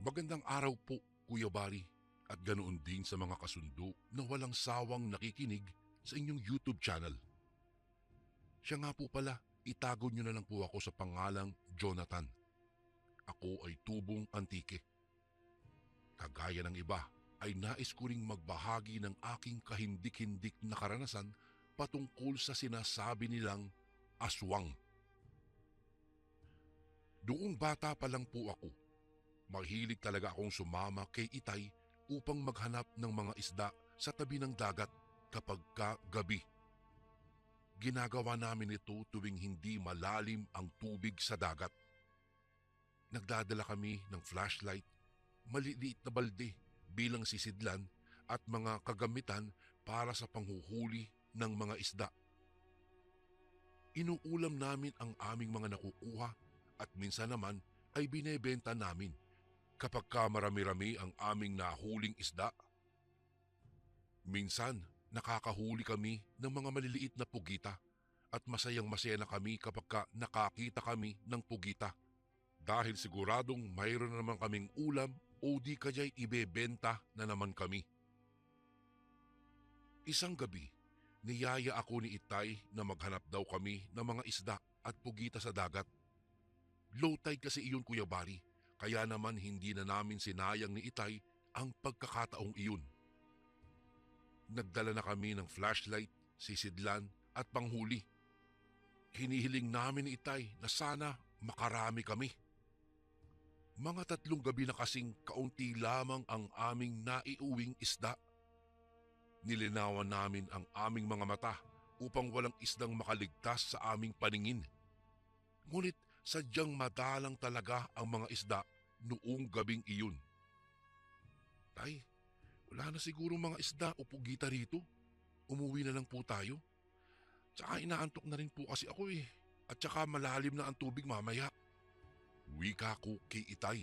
Magandang araw po, Kuya Bari, at ganoon din sa mga kasundo na walang sawang nakikinig sa inyong YouTube channel. Siya nga po pala, itago niyo na lang po ako sa pangalang Jonathan. Ako ay tubong antike. Kagaya ng iba, ay nais ko ring magbahagi ng aking kahindik-hindik na karanasan patungkol sa sinasabi nilang aswang. Noong bata pa lang po ako, mahilig talaga akong sumama kay Itay upang maghanap ng mga isda sa tabi ng dagat kapag gabi. Ginagawa namin ito tuwing hindi malalim ang tubig sa dagat. Nagdadala kami ng flashlight, maliliit na balde bilang sisidlan at mga kagamitan para sa panghuhuli ng mga isda. Inuulam namin ang aming mga nakukuha at minsan naman ay binebenta namin kapag marami-rami ang aming nahuling isda. Minsan, nakakahuli kami ng mga maliliit na pugita at masayang-masaya na kami kapag nakakita kami ng pugita dahil siguradong mayroon na naman kaming ulam o di kaya'y ibebenta na naman kami. Isang gabi, niyaya ako ni Itay na maghanap daw kami ng mga isda at pugita sa dagat. Low tide kasi iyon, Kuya Bari, kaya naman hindi na namin sinayang ni Itay ang pagkakataong iyon. Nagdala na kami ng flashlight, sisidlan at panghuli. Hinihiling namin ni Itay na sana makarami kami. Mga 3 gabi na kasing kaunti lamang ang aming naiuwing isda. Nilinawan namin ang aming mga mata upang walang isdang makaligtas sa aming paningin. Ngunit sadyang madalang talaga ang mga isda noong gabing iyon. Tay, wala na siguro mga isda o pugita rito. Umuwi na lang po tayo. Tsaka inaantok na rin po kasi ako eh. At tsaka malalim na ang tubig mamaya. Wika ko kay Itay.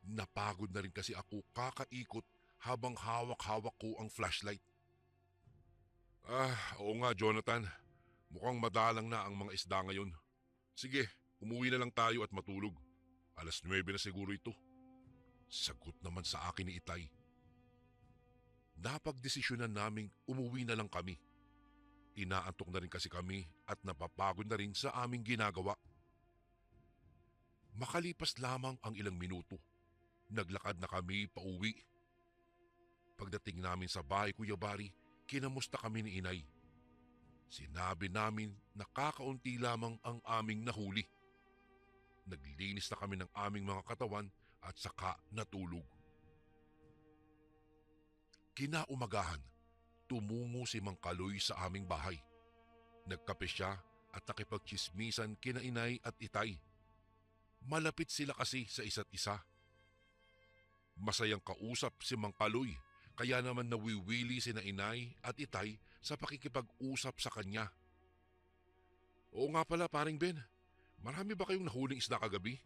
Napagod na rin kasi ako kakaikot habang hawak-hawak ko ang flashlight. Oo nga, Jonathan. Mukhang madalang na ang mga isda ngayon. Sige, umuwi na lang tayo at matulog. 9:00 na siguro ito. Sagot naman sa akin ni Itay. Napagdesisyonan naming umuwi na lang kami. Inaantok na rin kasi kami at napapagod na rin sa aming ginagawa. Makalipas lamang ang ilang minuto, naglakad na kami pauwi. Pagdating namin sa bahay, Kuya Bari, kinamusta kami ni Inay. Sinabi namin na kakaunti lamang ang aming nahuli. Naglinis na kami ng aming mga katawan at saka natulog. Kinaumagahan, tumungo si Mang Kaloy sa aming bahay. Nagkape siya at nakipagtsismisan kina Inay at Itay. Malapit sila kasi sa isa't isa. Masayang kausap si Mang Kaloy, kaya naman nawiwili sina Inay at Itay sa pakikipag-usap sa kanya. Oo nga pala, paring Ben, marami ba kayong nahuling isda kagabi?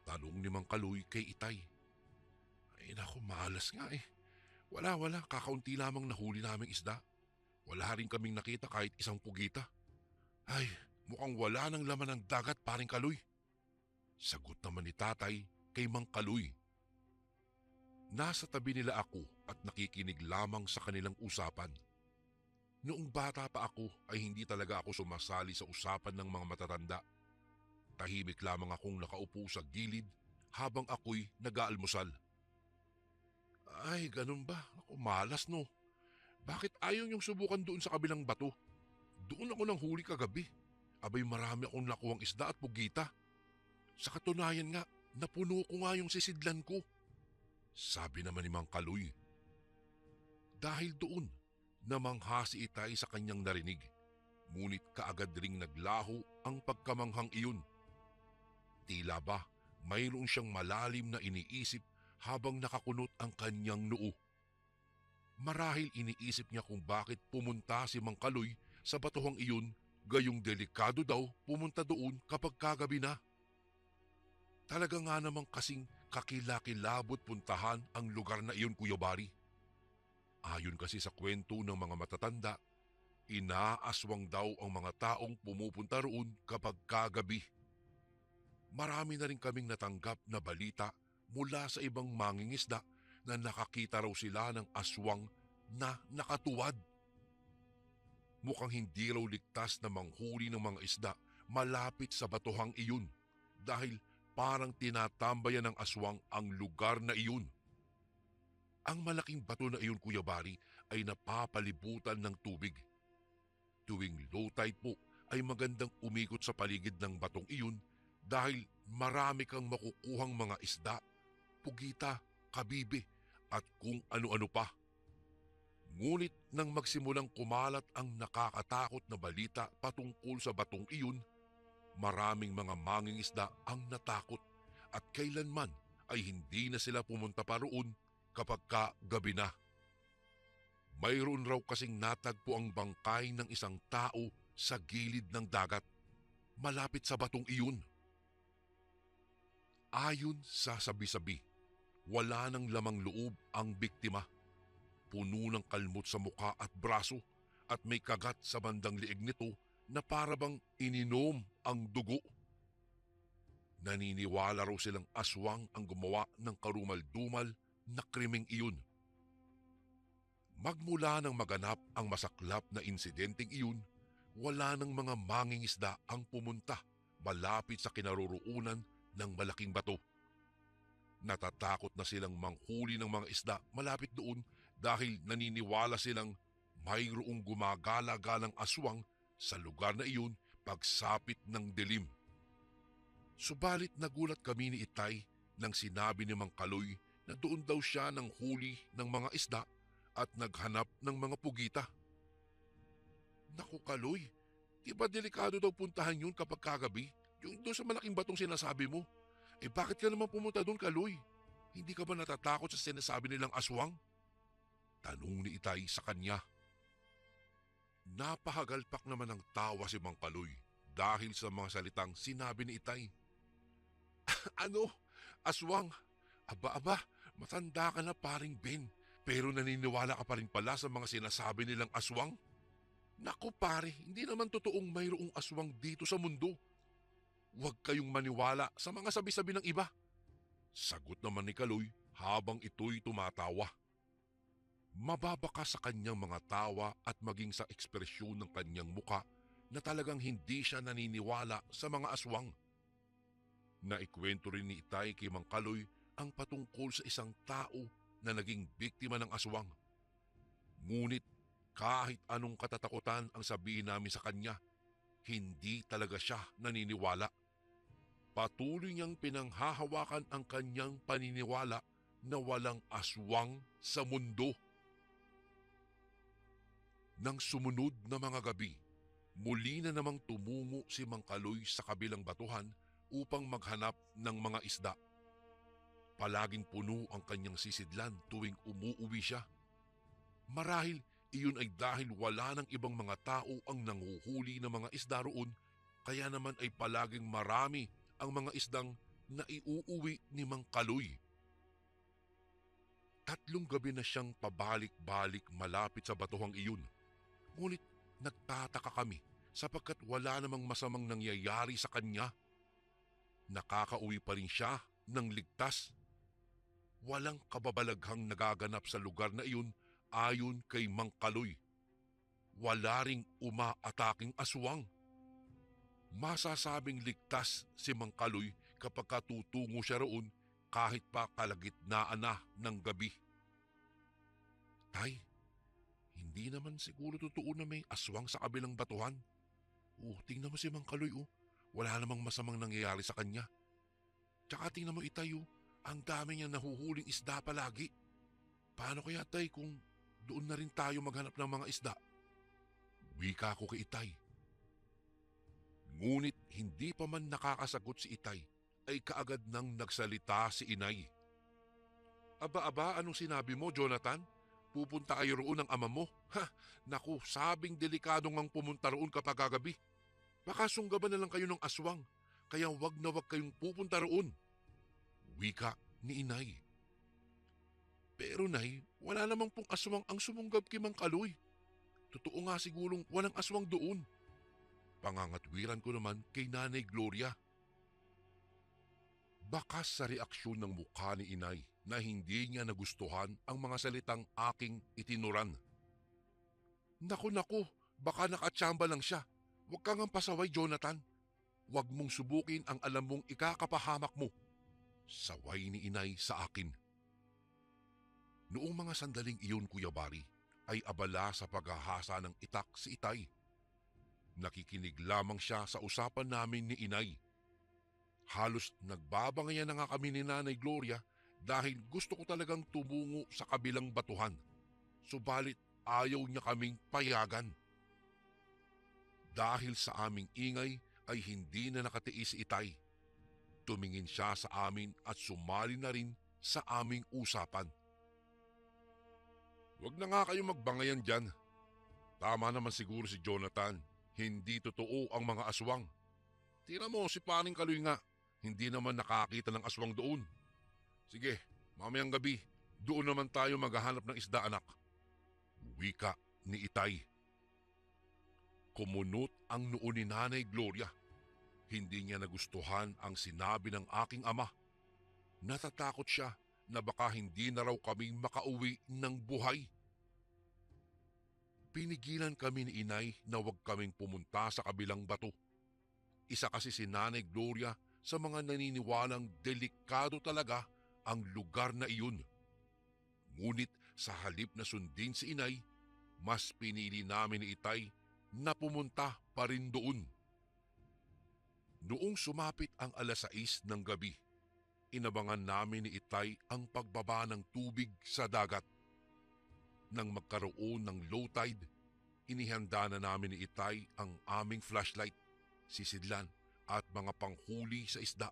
Tanong ni Mang Kaloy kay Itay. Ay naku, malas nga eh. Wala, kakaunti lamang nahuli naming isda. Wala rin kaming nakita kahit isang pugita. Ay, mukhang wala nang laman ng dagat, paring Kaloy. Sagot naman ni Tatay kay Mang Kaloy. Nasa tabi nila ako at nakikinig lamang sa kanilang usapan. Noong bata pa ako ay hindi talaga ako sumasali sa usapan ng mga matatanda. Tahimik lamang akong nakaupo sa gilid habang ako'y nag-aalmusal. Ay, ganun ba? Ako, malas no. Bakit ayaw niyong subukan doon sa kabilang bato? Doon ako nang huli kagabi. Abay, marami akong nakuhang isda at pugita. Sa katunayan nga, napuno ko nga yung sisidlan ko. Sabi naman ni Mang Kaloy. Dahil doon, namangha si Itay sa kanyang narinig. Ngunit kaagad ring naglaho ang pagkamanghang iyon. Tila ba, mayroon siyang malalim na iniisip habang nakakunot ang kanyang noo. Marahil iniisip niya kung bakit pumunta si Mang Kaloy sa batuhang iyon, gayong delikado daw pumunta doon kapag kagabi na. Talaga nga naman kasing kakilakilabot puntahan ang lugar na iyon, Kuya Bari. Ayon kasi sa kwento ng mga matatanda, inaaswang daw ang mga taong pumupunta roon kapag kagabi. Marami na rin kaming natanggap na balita mula sa ibang mangingisda na nakakita raw sila ng aswang na nakatuwad. Mukhang hindi raw ligtas na manghuli ng mga isda malapit sa batuhang iyon dahil parang tinatambayan ng aswang ang lugar na iyon. Ang malaking bato na iyon, Kuya Bari, ay napapalibutan ng tubig. Tuwing low tide po ay magandang umikot sa paligid ng batong iyon dahil marami kang makukuhang mga isda, pugita, kabibe at kung ano-ano pa. Ngunit nang magsimulang kumalat ang nakakatakot na balita patungkol sa batong iyon, maraming mga mangingisda ang natakot at kailanman ay hindi na sila pumunta pa roon kapag gabi na. Mayroon raw kasing natagpo ang bangkay ng isang tao sa gilid ng dagat, malapit sa batong iyon. Ayon sa sabi-sabi, wala nang lamang loob ang biktima. Puno ng kalmot sa muka at braso at may kagat sa bandang liig nito na parabang ininom ang dugo. Naniniwala raw silang aswang ang gumawa ng karumal-dumal na krimeng iyon. Magmula nang maganap ang masaklap na insidenteng iyon, wala nang mga mangingisda ang pumunta malapit sa kinaroroonan ng malaking bato. Natatakot na silang manghuli ng mga isda malapit doon dahil naniniwala silang mayroong gumagala-galang aswang sa lugar na iyon pagsapit ng dilim. Subalit nagulat kami ni Itay nang sinabi ni Mang Kaloy na doon daw siya nang huli ng mga isda at naghanap ng mga pugita. Naku Kaloy, di ba delikado daw puntahan yun kapag kagabi? Yung doon sa malaking batong sinasabi mo. Bakit ka naman pumunta doon, Kaloy? Hindi ka ba natatakot sa sinasabi nilang aswang? Tanong ni Itay sa kanya. Napahagalpak naman ng tawa si Mang Kaloy dahil sa mga salitang sinabi ni Itay. Ano? Aswang? Aba, matanda ka na paring Ben, pero naniniwala ka pa rin pala sa mga sinasabi nilang aswang? Naku pare, hindi naman totoong mayroong aswang dito sa mundo. Huwag kayong maniwala sa mga sabi-sabi ng iba. Sagot naman ni Kaloy habang ito'y tumatawa. Mababaka sa kanyang mga tawa at maging sa ekspresyon ng kanyang muka na talagang hindi siya naniniwala sa mga aswang. Naikwento rin ni Itay kay Mang Kaloy ang patungkol sa isang tao na naging biktima ng aswang. Ngunit kahit anong katatakutan ang sabihin namin sa kanya, hindi talaga siya naniniwala. Patuloy niyang pinanghahawakan ang kanyang paniniwala na walang aswang sa mundo. Nang sumunod na mga gabi, muli na namang tumungo si Mang Kaloy sa kabilang batuhan upang maghanap ng mga isda. Palaging puno ang kanyang sisidlan tuwing umuuwi siya. Marahil iyon ay dahil wala ng ibang mga tao ang nanguhuli ng mga isda roon, kaya naman ay palaging marami ang mga isdang naiuuwi ni Mang Kaloy. 3 gabi na siyang pabalik-balik malapit sa batuhang iyon. Ngunit nagtataka kami sapagkat wala namang masamang nangyayari sa kanya. Nakakauwi pa rin siya ng ligtas. Walang kababalaghang nagaganap sa lugar na iyon ayon kay Mang Kaloy. Wala ring umaataking aswang. Masasabing ligtas si Mang Kaloy kapag katutungo siya roon kahit pa kalagitnaan na ng gabi. Tay, hindi naman siguro totoo na may aswang sa kabilang batuhan. Tingnan mo si Mang Kaloy Wala namang masamang nangyayari sa kanya. Tsaka tingnan mo Itay ang dami niya nahuhuling isda palagi. Paano kaya Tay kung doon na rin tayo maghanap ng mga isda? Wika ko kay Itay. Ngunit hindi pa man nakakasagot si Itay ay kaagad nang nagsalita si Inay. Aba, anong sinabi mo Jonathan? Pupunta kayo roon ng ama mo? Naku, sabing delikado ngang pumunta roon kapag kagabi. Baka sunggaban na lang kayo ng aswang, kaya wag na wag kayong pupunta roon. Wika ni Inay. Pero Nay, wala namang pong aswang ang sumunggab kay Mang Kaloy. Totoo nga sigurong walang aswang doon. Pangangatwiran ko naman kay Nanay Gloria. Bakas sa reaksyon ng mukha ni inay na hindi niya nagustuhan ang mga salitang aking itinuran. Naku, baka nakatsamba lang siya. Huwag kang ang pasaway, Jonathan. Huwag mong subukin ang alam mong ikakapahamak mo. Saway ni inay sa akin. Noong mga sandaling iyon, Kuya Bari, ay abala sa paghahasa ng itak si itay. Nakikinig lamang siya sa usapan namin ni inay. Halos nagbabangayan na nga kami ni Nanay Gloria dahil gusto ko talagang tumungo sa kabilang batuhan. Subalit ayaw niya kaming payagan. Dahil sa aming ingay ay hindi na nakatiis si itay. Tumingin siya sa amin at sumali na rin sa aming usapan. Huwag na nga kayong magbangayan dyan. Tama naman siguro si Jonathan. Hindi totoo ang mga aswang. Tira mo si Paring Kaloy nga. Hindi naman nakakita ng aswang doon. Sige, mamayang gabi, doon naman tayo maghahanap ng isda, anak. Wika ni itay. Kumunot ang noo ni Nanay Gloria. Hindi niya nagustuhan ang sinabi ng aking ama. Natatakot siya na baka hindi na raw kaming makauwi ng buhay. Pinigilan kami ni inay na huwag kaming pumunta sa kabilang bato. Isa kasi si Nanay Gloria sa mga naniniwalang delikado talaga ang lugar na iyon. Ngunit sa halip na sundin si inay, mas pinili namin ni itay na pumunta pa rin doon. Noong sumapit ang 6:00 ng gabi, inabangan namin ni itay ang pagbaba ng tubig sa dagat. Nang magkaroon ng low tide, inihanda na namin ni itay ang aming flashlight, sisidlan at mga panghuli sa isda.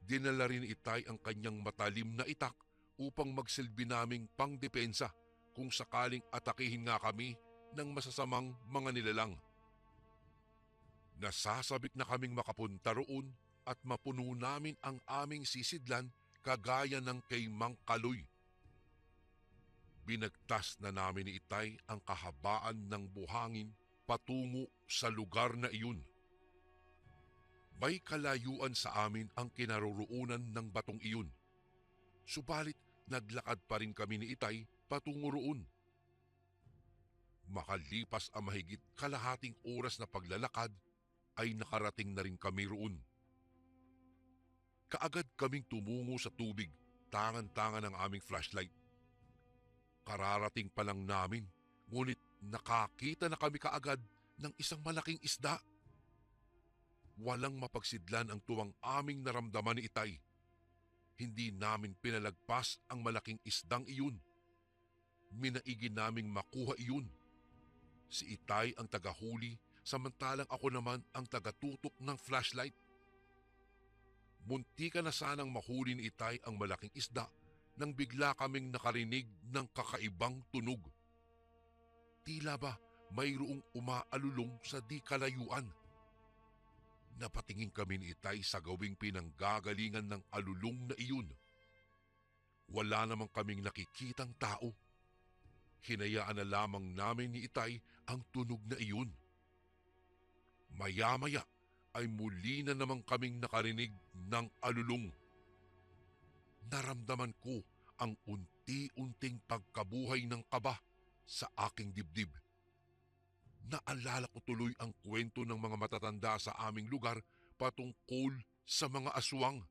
Dinala rin ni itay ang kanyang matalim na itak upang magsilbi naming pangdepensa kung sakaling atakihin nga kami ng masasamang mga nilalang. Nasasabik na kaming makapunta roon at mapuno namin ang aming sisidlan kagaya ng kay Mang Kaloy. Binagtas na namin ni itay ang kahabaan ng buhangin patungo sa lugar na iyon. May kalayuan sa amin ang kinaroroonan ng batong iyon. Subalit naglakad pa rin kami ni itay patungo roon. Makalipas ang mahigit kalahating oras na paglalakad, ay nakarating na rin kami roon. Kaagad kaming tumungo sa tubig, tangan-tangan ang aming flashlight. Kararating pa lang namin, ngunit nakakita na kami kaagad ng isang malaking isda. Walang mapagsidlan ang tuwang aming naramdaman ni itay. Hindi namin pinalagpas ang malaking isdang iyon. Minaigi naming makuha iyon. Si itay ang tagahuli, samantalang ako naman ang tagatutok ng flashlight. Muntika na sanang mahuli ni itay ang malaking isda nang bigla kaming nakarinig ng kakaibang tunog. Tila ba mayroong umaalulong sa di kalayuan. Napatingin kami ni itay sa gawing pinanggagalingan ng alulong na iyon. Wala namang kaming nakikitang tao. Hinayaan na lamang namin ni itay ang tunog na iyon. Maya-maya ay muli na naman kaming nakarinig ng alulong. Naramdaman ko ang unti-unting pagkabuhay ng kaba sa aking dibdib. Naalala ko tuloy ang kwento ng mga matatanda sa aming lugar patungkol sa mga aswang.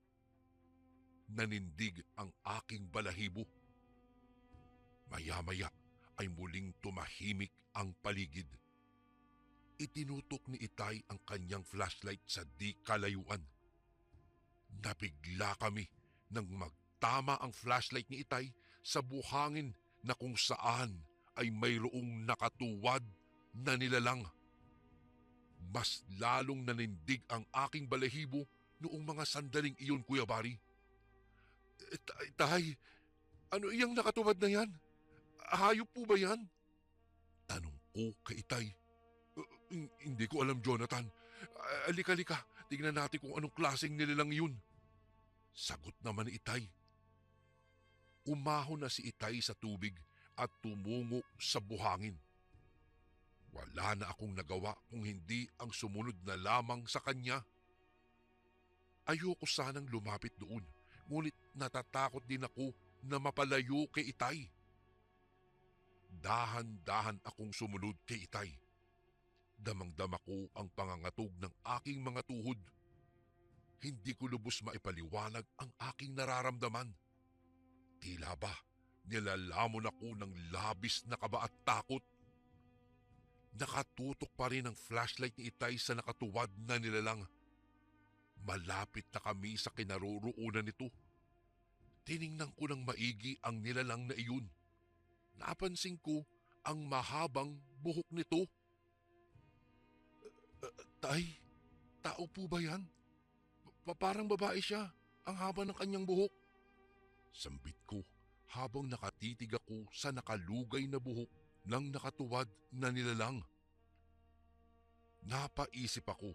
Nanindig ang aking balahibo. Maya-maya ay muling tumahimik ang paligid. Itinutok ni itay ang kanyang flashlight sa di kalayuan. Nabigla kami nang magtama ang flashlight ni itay sa buhangin na kung saan ay mayroong nakatuwad na nilalang. Mas lalong nanindig ang aking balahibo noong mga sandaling iyon, Kuya Bari. Tay, ano iyang nakatuwad na yan? Hayop po ba yan? Tanong ko kay itay. Hindi ko alam, Jonathan. Alika, tingnan natin kung anong klaseng nilalang yun. Sagot naman ni itay. Umahon na si itay sa tubig at tumungo sa buhangin. Wala na akong nagawa kung hindi ang sumunod na lamang sa kanya. Ayoko sanang lumapit doon, ngunit natatakot din ako na mapalayo kay Itay. Dahan-dahan akong sumunod kay Itay. Damang-dama ko ang pangangatog ng aking mga tuhod. Hindi ko lubos maipaliwanag ang aking nararamdaman. Tila ba nilalamon ako ng labis na kaba at takot. Nakatutok pa rin ang flashlight ni Itay sa nakatuwad na nilalang. Malapit na kami sa kinaroroonan nito. Tiningnan ko ng maigi ang nilalang na iyon. Napansin ko ang mahabang buhok nito. Tay, tao po ba yan? Parang babae siya. Ang haba ng kanyang buhok. Sambit ko habang nakatitig ako sa nakalugay na buhok ng nakatuwad na nilalang. Napaisip ako.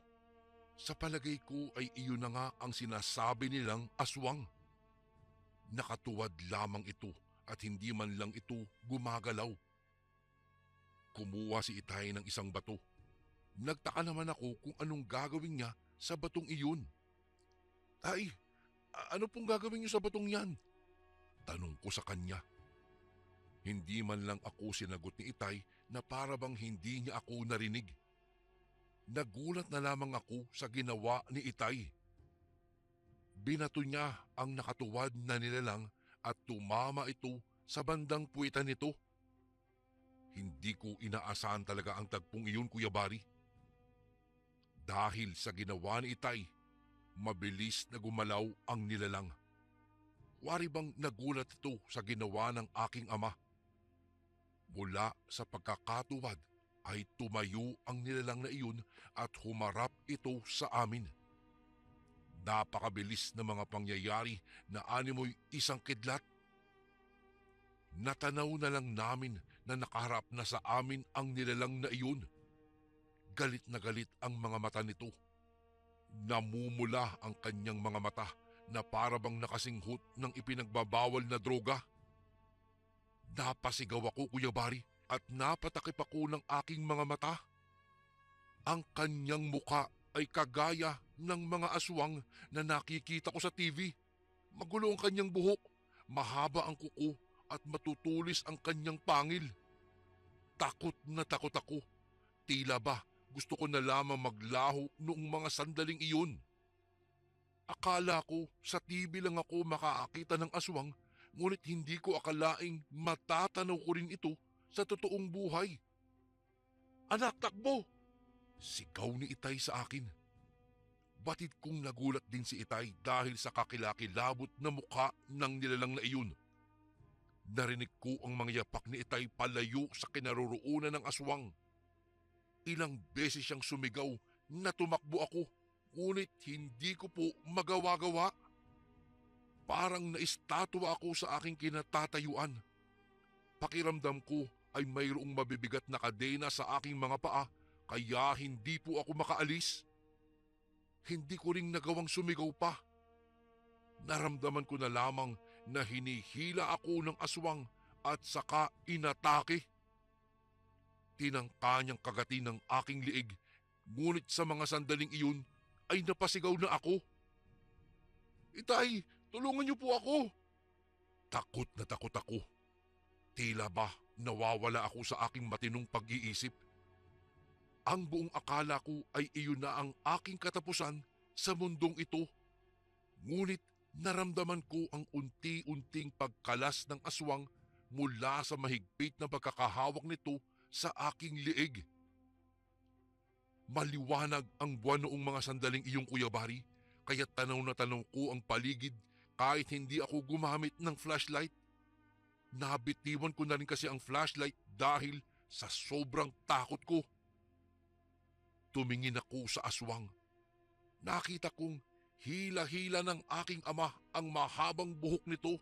Sa palagay ko ay iyon na nga ang sinasabi nilang aswang. Nakatuwad lamang ito at hindi man lang ito gumagalaw. Kumuha si Itay ng isang bato. Nagtaka naman ako kung anong gagawin niya sa batong iyon. Tay, ano pong gagawin niyo sa batong yan? Tanong ko sa kanya. Hindi man lang ako sinagot ni Itay na para bang hindi niya ako narinig. Nagulat na lamang ako sa ginawa ni Itay. Binato niya ang nakatuwad na nilalang at tumama ito sa bandang puwitan nito. Hindi ko inaasahan talaga ang tagpong iyon, Kuya Bari. Dahil sa ginawa ni Itay, mabilis na gumalaw ang nilalang. Wari bang nagulat ito sa ginawa ng aking ama. Mula sa pagkakatuwad ay tumayo ang nilalang na iyon at humarap ito sa amin. Napakabilis na mga pangyayari na animoy isang kidlat. Natanaw na lang namin na nakaharap na sa amin ang nilalang na iyon. Galit na galit ang mga mata nito. Namumula ang kanyang mga mata na para bang nakasinghot ng ipinagbabawal na droga. Napasigaw ako, Kuya Bari, at napatakip ako ng aking mga mata. Ang kanyang muka ay kagaya ng mga aswang na nakikita ko sa TV. Magulo ang kanyang buhok, mahaba ang kuko at matutulis ang kanyang pangil. Takot na takot ako. Tila ba gusto ko na lamang maglaho noong mga sandaling iyon. Akala ko sa TV lang ako makakakita ng aswang, ngunit hindi ko akalaing matatanaw ko rin ito sa totoong buhay. Anak, takbo! Sigaw ni Itay sa akin. Batid kong nagulat din si Itay dahil sa kakilakilabot na mukha ng nilalang na iyon. Narinig ko ang mga yapak ni Itay palayo sa kinaroroonan ng aswang. Ilang beses siyang sumigaw na tumakbo ako, ngunit hindi ko po magawa-gawa. Parang naistatwa ako sa aking kinatatayuan. Pakiramdam ko ay mayroong mabibigat na kadena sa aking mga paa, kaya hindi po ako makaalis. Hindi ko ring nagawang sumigaw pa. Naramdaman ko na lamang na hinihila ako ng aswang at saka inatake. Tinangka niyang kagatin ng aking liig, ngunit sa mga sandaling iyon ay napasigaw na ako. Itay, tulungan niyo po ako! Takot na takot ako. Tila ba nawawala ako sa aking matinong pag-iisip. Ang buong akala ko ay iyon na ang aking katapusan sa mundong ito. Ngunit naramdaman ko ang unti-unting pagkalas ng aswang mula sa mahigpit na pagkakahawak nito sa aking liig. Maliwanag ang buwan noong mga sandaling iyong, Kuya Bari, kaya tanaw na tanaw ko ang paligid kahit hindi ako gumamit ng flashlight. Nabitiwan ko na rin kasi ang flashlight dahil sa sobrang takot ko. Tumingin ako sa aswang. Nakita kong hila-hila ng aking ama ang mahabang buhok nito.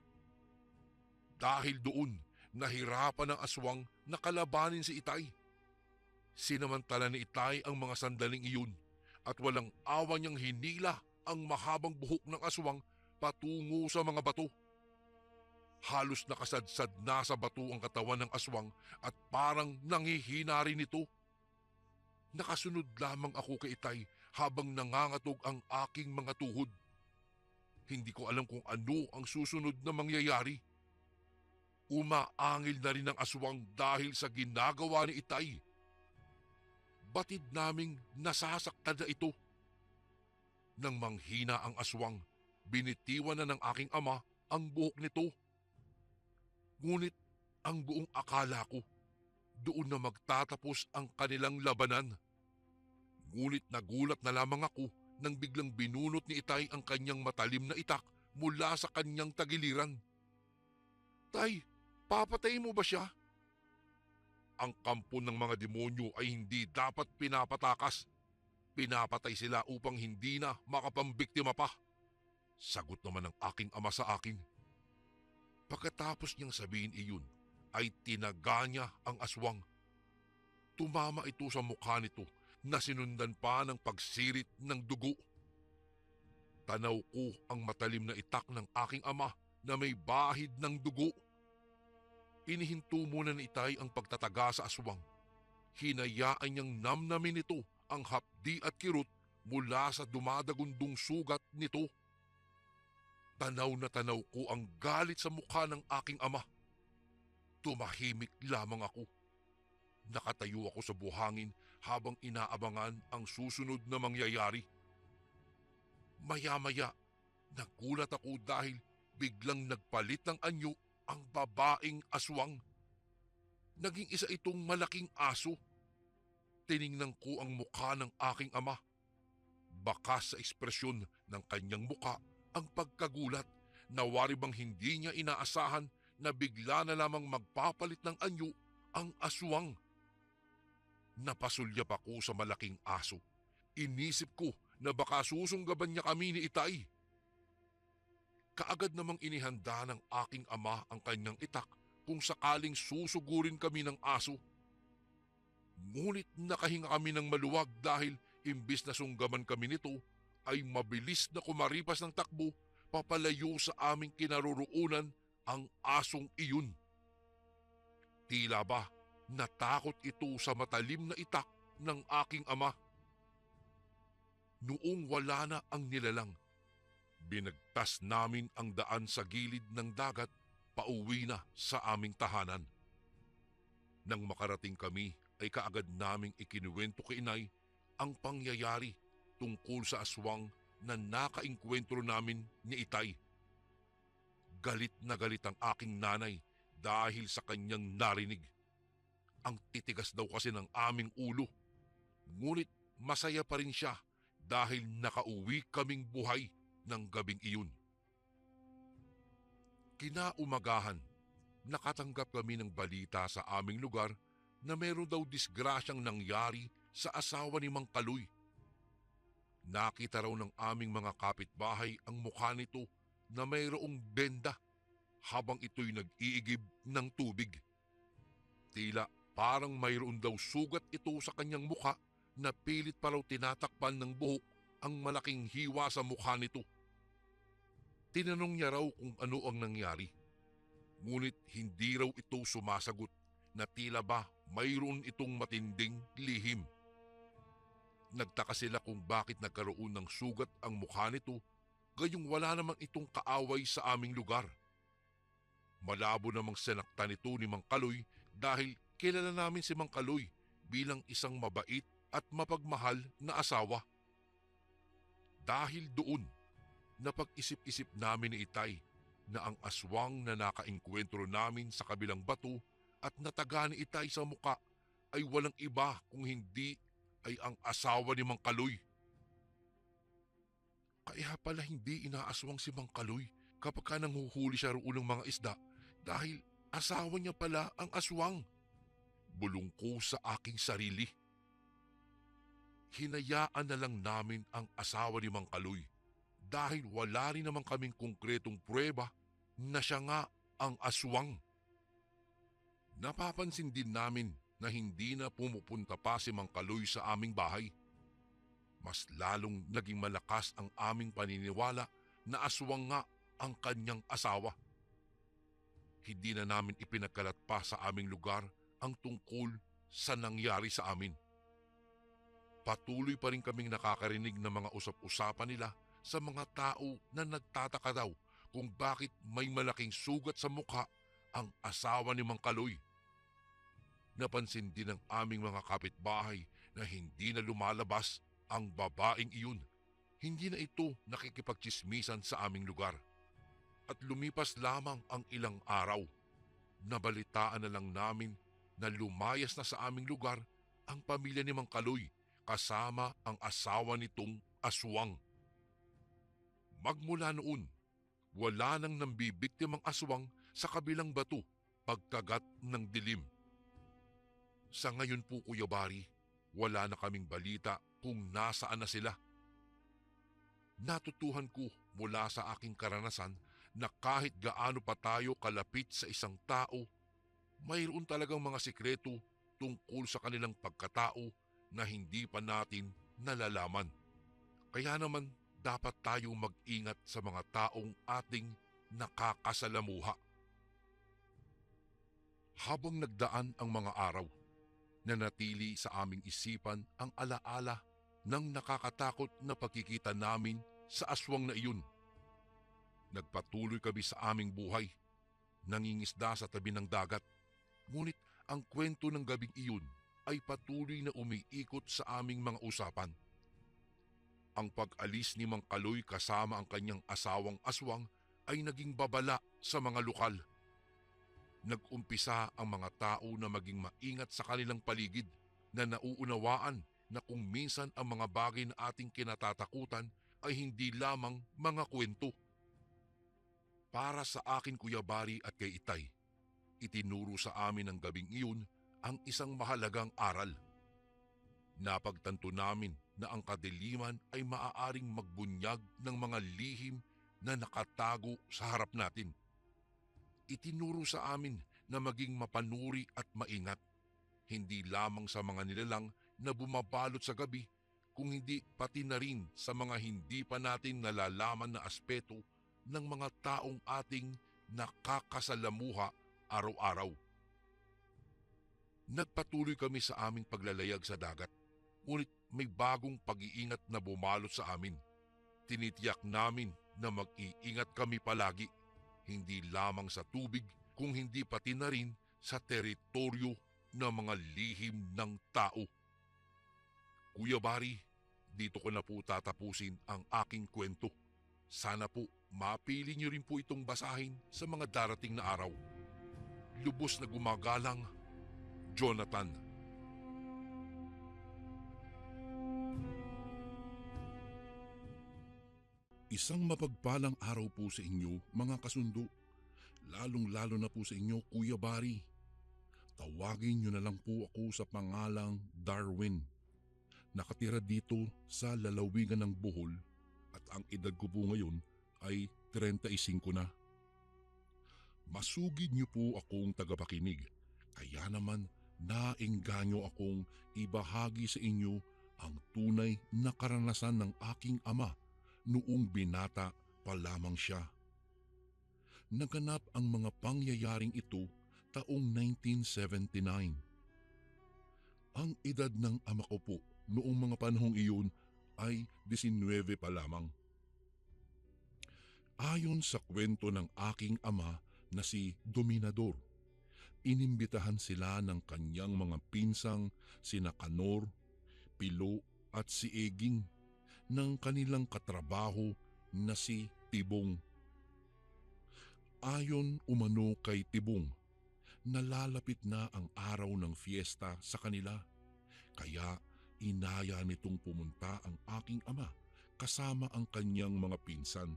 Dahil doon, nahirapan ng aswang na kalabanin si Itay. Sinamantala ni Itay ang mga sandaling iyon at walang awa niyang hinila ang mahabang buhok ng aswang patungo sa mga bato. Halos nakasadsad na sa bato ang katawan ng aswang at parang nangihina rin ito. Nakasunod lamang ako kay Itay habang nangangatog ang aking mga tuhod. Hindi ko alam kung ano ang susunod na mangyayari. Umaangil na rin ang aswang dahil sa ginagawa ni Itay. Batid naming nasasaktan na ito. Nang manghina ang aswang, binitiwan na ng aking ama ang buhok nito. Ngunit ang buong akala ko, doon na magtatapos ang kanilang labanan. Ngunit nagulat na lamang ako nang biglang binunot ni Itay ang kanyang matalim na itak mula sa kanyang tagiliran. Tay, papatayin mo ba siya? Ang kampo ng mga demonyo ay hindi dapat pinapatakas. Pinapatay sila upang hindi na makapambiktima pa. Sagot naman ng aking ama sa akin. Pagkatapos niyang sabihin iyon, ay tinaga niya ang aswang. Tumama ito sa mukha nito na sinundan pa ng pagsirit ng dugo. Tanaw ko ang matalim na itak ng aking ama na may bahid ng dugo. Inihinto muna ni Itay ang pagtataga sa aswang. Hinayaan niyang namnamin ito ang hapdi at kirot mula sa dumadagundong sugat nito. Tanaw na tanaw ko ang galit sa mukha ng aking ama. Tumahimik lamang ako. Nakatayo ako sa buhangin habang inaabangan ang susunod na mangyayari. Maya-maya, nagulat ako dahil biglang nagpalit ng anyo ang babaeng aswang. Naging isa itong malaking aso. Tiningnan ko ang mukha ng aking ama. Bakas sa ekspresyon ng kanyang mukha ang pagkagulat na wari bang hindi niya inaasahan na bigla na lamang magpapalit ng anyo ang aswang. Napasulyap ako sa malaking aso. Inisip ko na baka susunggaban niya kami ni Itay. Kaagad namang inihanda ng aking ama ang kanyang itak kung sakaling susugurin kami ng aso. Ngunit nakahinga kami ng maluwag dahil imbis na sunggaman kami nito, ay mabilis na kumaripas ng takbo papalayo sa aming kinaroroonan ang asong iyon. Tila ba natakot ito sa matalim na itak ng aking ama. Noong wala na ang nilalang, binagtas namin ang daan sa gilid ng dagat pauwi na sa aming tahanan. Nang makarating kami ay kaagad naming ikinuwento kay Inay ang pangyayari tungkol sa aswang na nakainkwentro namin ni Itay. Galit na galit ang aking nanay dahil sa kanyang narinig. Ang titigas daw kasi ng aming ulo. Ngunit masaya pa rin siya dahil nakauwi kaming buhay ng gabing iyon. Kinaumagahan, nakatanggap kami ng balita sa aming lugar na meron daw disgrasyang nangyari sa asawa ni Mang Kaloy. Nakita raw ng aming mga kapitbahay ang mukha nito na mayroong benda habang ito'y nag-iigib ng tubig. Tila parang mayroon daw sugat ito sa kanyang mukha na pilit pa raw tinatakpan ng buhok ang malaking hiwa sa mukha nito. Tinanong niya raw kung ano ang nangyari. Ngunit hindi raw ito sumasagot na tila ba mayroon itong matinding lihim. Nagtaka sila kung bakit nagkaroon ng sugat ang mukha nito, gayong wala namang itong kaaway sa aming lugar. Malabo namang sinaktan ito ni Mang Kaloy dahil kilala namin si Mang Kaloy bilang isang mabait at mapagmahal na asawa. Dahil doon, napag-isip-isip namin ni Itay na ang aswang na nakainkwentro namin sa kabilang bato at nataga ni Itay sa muka ay walang iba kung hindi ay ang asawa ni Mang Kaloy. Kaya pala hindi inaaswang si Mang Kaloy kapag ka nanghuhuli siya roon ng mga isda dahil asawa niya pala ang aswang. Bulong ko sa aking sarili. Hinayaan na lang namin ang asawa ni Mang Kaloy dahil wala rin naman kaming konkretong pruweba na siya nga ang aswang. Napapansin din namin na hindi na pumupunta pa si Mang Kaloy sa aming bahay. Mas lalong naging malakas ang aming paniniwala na aswang nga ang kanyang asawa. Hindi na namin ipinagkalat pa sa aming lugar ang tungkol sa nangyari sa amin. Patuloy pa rin kaming nakakarinig ng mga usap-usapan nila sa mga tao na nagtataka daw kung bakit may malaking sugat sa mukha ang asawa ni Mang Kaloy. Napansin din ng aming mga kapitbahay na hindi na lumalabas ang babaeng iyon. Hindi na ito nakikipagtsismisan sa aming lugar. At lumipas lamang ang ilang araw. Nabalitaan na lang namin na lumayas na sa aming lugar ang pamilya ni Mang Kaloy kasama ang asawa nitong aswang. Magmula noon, wala nang nambibiktimang aswang sa kabilang bato pagkagat ng dilim. Sa ngayon po, Kuya Bari, wala na kaming balita kung nasaan na sila. Natutuhan ko mula sa aking karanasan na kahit gaano pa tayo kalapit sa isang tao, mayroon talagang mga sikreto tungkol sa kanilang pagkatao na hindi pa natin nalalaman. Kaya naman dapat tayong mag-ingat sa mga taong ating nakakasalamuha. Habang nagdaan ang mga araw, nanatili sa aming isipan ang alaala ng nakakatakot na pagkikita namin sa aswang na iyon. Nagpatuloy kami sa aming buhay, nangingisda sa tabi ng dagat. Ngunit ang kwento ng gabing iyon ay patuloy na umiikot sa aming mga usapan. Ang pag-alis ni Mang Kaloy kasama ang kanyang asawang aswang ay naging babala sa mga lokal. Nag-umpisa ang mga tao na maging maingat sa kanilang paligid na nauunawaan na kung minsan ang mga bagay na ating kinatatakutan ay hindi lamang mga kwento. Para sa akin, Kuya Bari, at kay Itay, itinuro sa amin ng gabing iyon ang isang mahalagang aral. Napagtanto namin na ang kadiliman ay maaaring magbunyag ng mga lihim na nakatago sa harap natin. Itinuro sa amin na maging mapanuri at maingat, hindi lamang sa mga nilalang na bumabalot sa gabi, kung hindi pati na rin sa mga hindi pa natin nalalaman na aspeto ng mga taong ating nakakasalamuha araw-araw. Nagpatuloy kami sa aming paglalayag sa dagat, ngunit may bagong pag-iingat na bumalot sa amin. Tinitiyak namin na mag-iingat kami palagi, hindi lamang sa tubig, kung hindi pati na rin sa teritoryo ng mga lihim ng tao. Kuya Bari, dito ko na po tatapusin ang aking kwento. Sana po mapili niyo rin po itong basahin sa mga darating na araw. Lubos na gumagalang, Jonathan. Isang mapagpalang araw po sa inyo, mga kasundo, lalong-lalo na po sa inyo, Kuya Bari. Tawagin niyo na lang po ako sa pangalang Darwin. Nakatira dito sa lalawigan ng Bohol at ang edad ko po ngayon ay 35 na. Masugid niyo po akong tagapakinig, kaya naman naengganyo akong ibahagi sa inyo ang tunay na karanasan ng aking ama noong binata pa lamang siya. Naganap ang mga pangyayaring ito taong 1979. Ang edad ng ama ko po noong mga panahong iyon ay 19 pa lamang. Ayon sa kwento ng aking ama na si Dominador, inimbitahan sila ng kanyang mga pinsang sina Kanor, Pilo at si Eging ng kanilang katrabaho na si Tibong. Ayon umano kay Tibong, nalalapit na ang araw ng fiesta sa kanila, kaya inaya nitong pumunta ang aking ama kasama ang kanyang mga pinsan.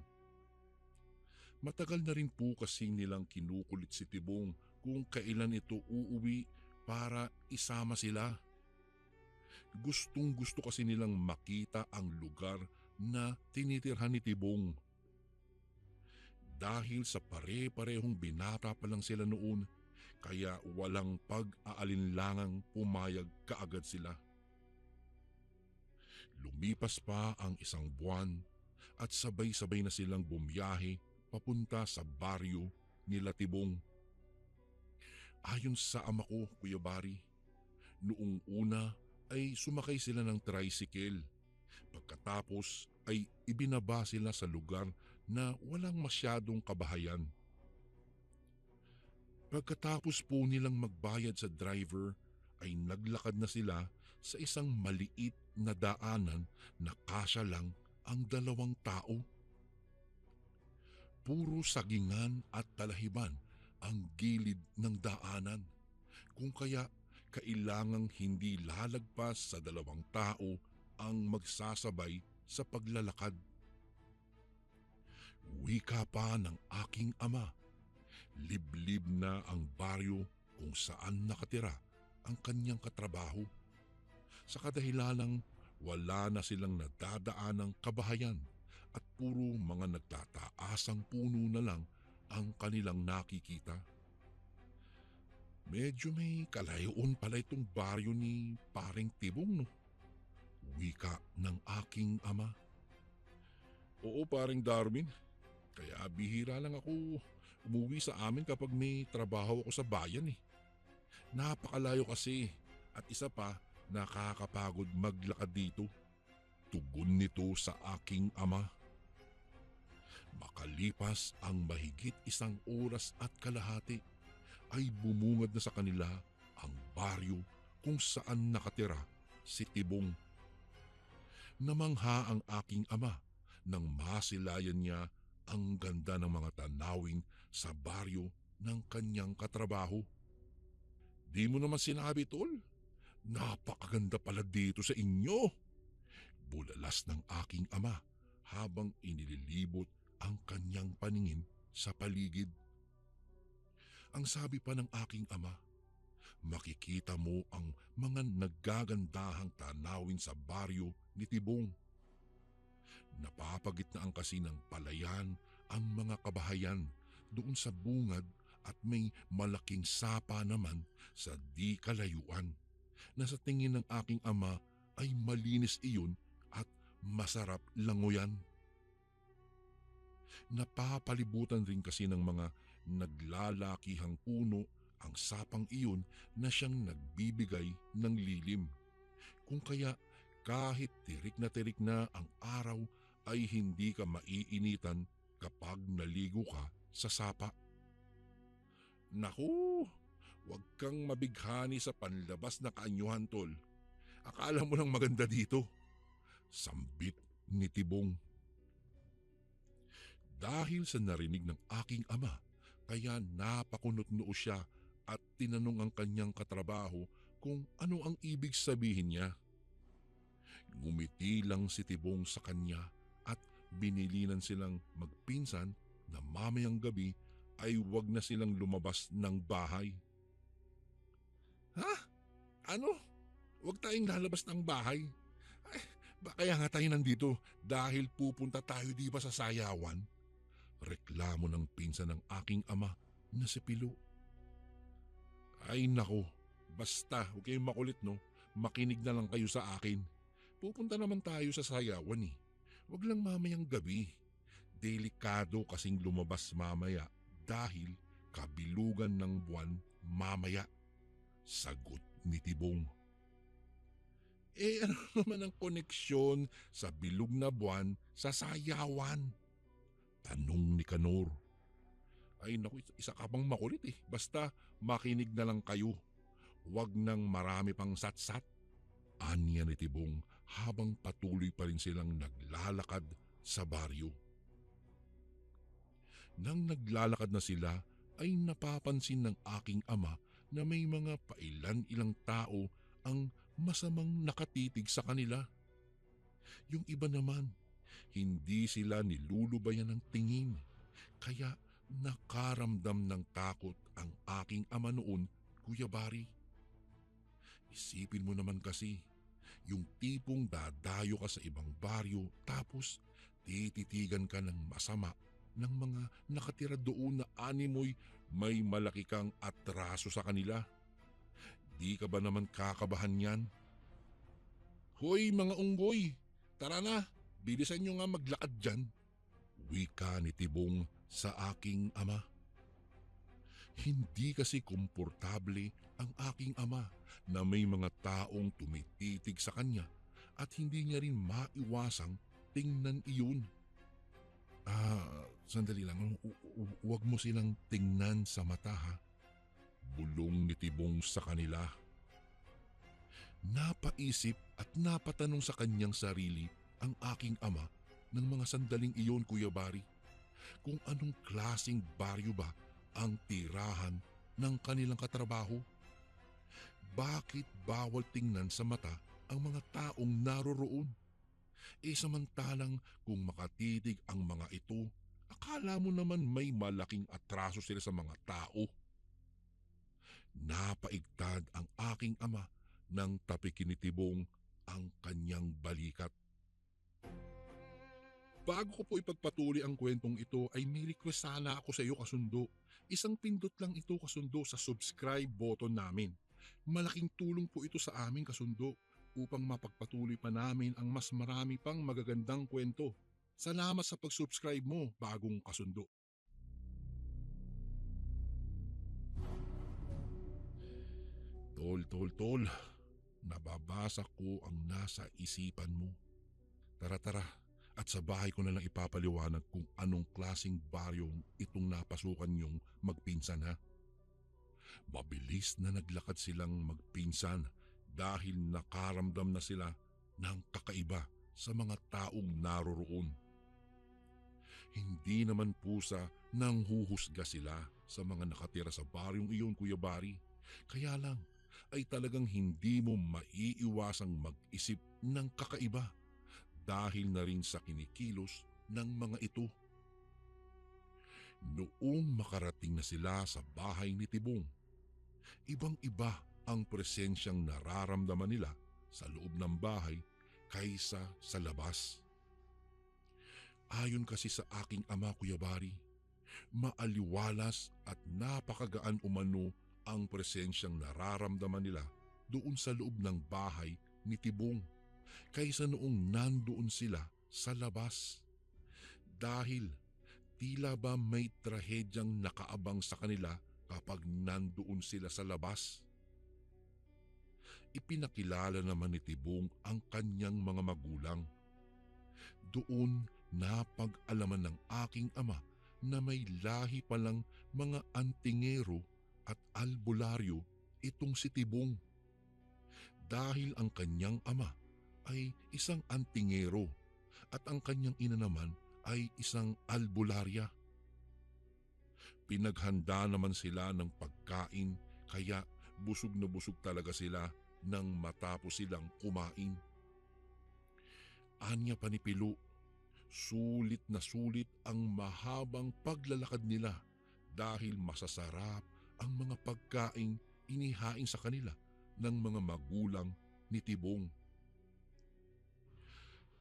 Matagal na rin po kasing nilang kinukulit si Tibong kung kailan ito uuwi para isama sila. Gustong-gusto kasi nilang makita ang lugar na tinitirhan ni Tibong. Dahil sa pare-parehong binata pa lang sila noon, kaya walang pag-aalinlangang pumayag kaagad sila. Lumipas pa ang isang buwan at sabay-sabay na silang bumiyahe papunta sa baryo nila Tibong. Ayon sa ama ko, Kuya Bari, noong una ay sumakay sila ng tricycle, Pagkatapos ay ibinaba sila sa lugar na walang masyadong kabahayan. Pagkatapos po nilang magbayad sa driver ay naglakad na sila sa isang maliit na daanan na kasya lang ang 2 tao. Puro sagingan at talahiban ang gilid ng daanan, kung kaya kailangang hindi lalagpas sa 2 tao ang magsasabay sa paglalakad. Wika pa ng aking ama, liblib na ang baryo kung saan nakatira ang kanyang katrabaho. Sa kadahilanang wala na silang nadadaan ng kabahayan at puro mga nagtataasang puno na lang ang kanilang nakikita. Medyo may kalayoon pala itong baryo ni Paring Tibong, no? Wika ng aking ama. Oo, Paring Darwin. Kaya bihira lang ako umuwi sa amin kapag may trabaho ako sa bayan eh. Napakalayo kasi at isa pa nakakapagod maglakad dito. Tugon nito sa aking ama. Makalipas ang mahigit 1 oras at kalahati ay bumungad na sa kanila ang baryo kung saan nakatira si Tibong. Namangha ang aking ama nang masilayan niya ang ganda ng mga tanawin sa baryo ng kanyang katrabaho. Di mo naman sinabi, tol. Napakaganda pala dito sa inyo. Bulalas ng aking ama habang inililibot ang kanyang paningin sa paligid. Ang sabi pa ng aking ama, makikita mo ang mga naggagandahang tanawin sa baryo ni Tibong. Napapagitnaan kasi ng palayan ang mga kabahayan doon sa bungad at may malaking sapa naman sa di kalayuan na sa tingin ng aking ama ay malinis iyon at masarap languyan. Napapalibutan rin kasi ng mga naglalakihang puno ang sapang iyon na siyang nagbibigay ng lilim. Kung kaya kahit tirik na ang araw ay hindi ka maiinitan kapag naligo ka sa sapa. Naku, huwag kang mabighani sa panlabas na kaanyuhan, tol. Akala mo lang maganda dito. Sambit ni Tibong. Dahil sa narinig ng aking ama, kaya napakunot noo siya at tinanong ang kanyang katrabaho kung ano ang ibig sabihin niya. Ngumiti lang si Tibong sa kanya at binilinan silang magpinsan na mamayang gabi ay wag na silang lumabas ng bahay. Ha? Ano? Wag tayong lalabas ng bahay? Ay, kaya nga tayo nandito dahil pupunta tayo di ba sa sayawan? Reklamo ng pinsan ng aking ama na si Pilo. Ay nako, basta huwag kayong makulit no, makinig na lang kayo sa akin. Pupunta naman tayo sa sayawan eh. Huwag lang mamayang gabi. Delikado kasing lumabas mamaya dahil kabilugan ng buwan mamaya. Sagot ni Tibong. Ano naman ang koneksyon sa bilog na buwan sa sayawan? Tanong ni Kanor. Ay naku, isa ka pang makulit eh. Basta makinig na lang kayo. Huwag nang marami pang satsat. Anya ni Tibong habang patuloy pa rin silang naglalakad sa baryo. Nang naglalakad na sila ay napapansin ng aking ama na may mga pailan-ilang tao ang masamang nakatitig sa kanila. Yung iba naman, hindi sila nilulubayan ng tingin, kaya nakaramdam ng takot ang aking ama noon, Kuya Bari. Isipin mo naman kasi, yung tipong dadayo ka sa ibang baryo tapos tititigan ka ng masama ng mga nakatira doon na animoy may malaki kang atraso sa kanila. Di ka ba naman kakabahan yan? Hoy mga unggoy, tara na, bilisan nyo nga maglakad dyan. Wika ni Tibong sa aking ama. Hindi kasi komportable ang aking ama na may mga taong tumititig sa kanya at hindi niya rin maiwasang tingnan iyon. Sandali lang. Huwag mo silang tingnan sa mata ha. Bulong ni Tibong sa kanila. Napaisip at napatanong sa kanyang sarili ang aking ama ng mga sandaling iyon, Kuya Bari, kung anong klaseng baryo ba ang tirahan ng kanilang katrabaho. Bakit bawal tingnan sa mata ang mga taong naroroon? Samantalang kung makatitig ang mga ito, akala mo naman may malaking atraso sila sa mga tao. Napaigtad ang aking ama nang tapikin ni Tibong ang kanyang balikat. Bago ko po ipagpatuloy ang kwentong ito ay may request sana ako sa iyo, kasundo. Isang pindot lang ito, kasundo, sa subscribe button namin. Malaking tulong po ito sa amin, kasundo, upang mapagpatuloy pa namin ang mas marami pang magagandang kwento. Salamat sa pag-subscribe mo, bagong kasundo. Tol, nababasa ko ang nasa isipan mo. Tara, at sa bahay ko na lang ipapaliwanag kung anong klaseng baryong itong napasukan niyong magpinsan ha. Mabilis na naglakad silang magpinsan dahil nakaramdam na sila ng kakaiba sa mga taong naroroon. Hindi naman pusa nang huhusga sila sa mga nakatira sa baryong iyon, Kuya Bari. Kaya lang ay talagang hindi mo maiiwasang mag-isip ng kakaiba dahil na rin sa kinikilos ng mga ito. Noong makarating na sila sa bahay ni Tibong, ibang-iba ang presensyang nararamdaman nila sa loob ng bahay kaysa sa labas. Ayon kasi sa aking ama, Kuya Bari, maaliwalas at napakagaan umano ang presensyang nararamdaman nila doon sa loob ng bahay ni Tibong kaysa noong nandoon sila sa labas. Dahil tila ba may trahedyang nakaabang sa kanila kapag nandoon sila sa labas. Ipinakilala naman ni Tibong ang kanyang mga magulang. Doon napag-alaman ng aking ama na may lahi palang mga antingero at albularyo itong si Tibong. Dahil ang kanyang ama ay isang antingero at ang kanyang ina naman ay isang albularya. Pinaghanda naman sila ng pagkain kaya busog na busog talaga sila nang matapos silang kumain. Anya pa ni Pilo, sulit na sulit ang mahabang paglalakad nila dahil masasarap ang mga pagkaing inihain sa kanila ng mga magulang ni Tibong.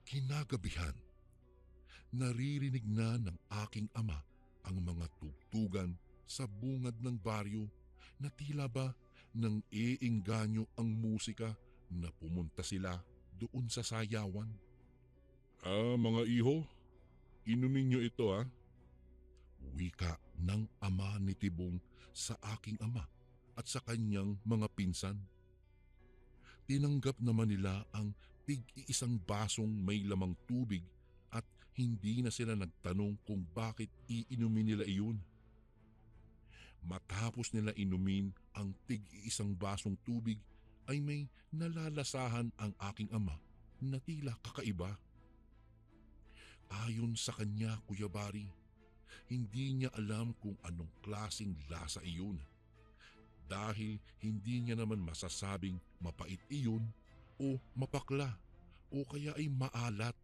Kinagabihan, naririnig na ng aking ama ang mga tugtugan sa bungad ng baryo na tila ba nang iingganyo ang musika na pumunta sila doon sa sayawan. Mga iho, inumin niyo ito ha. Wika ng ama ni Tibong sa aking ama at sa kanyang mga pinsan. Tinanggap naman nila ang tig-iisang basong may lamang tubig at hindi na sila nagtanong kung bakit iinumin nila iyon. Matapos nila inumin ang tig-iisang basong tubig ay may nalalasahan ang aking ama na tila kakaiba. Ayon sa kanya, Kuya Bari, hindi niya alam kung anong klaseng lasa iyon. Dahil hindi niya naman masasabing mapait iyon o mapakla o kaya ay maalat.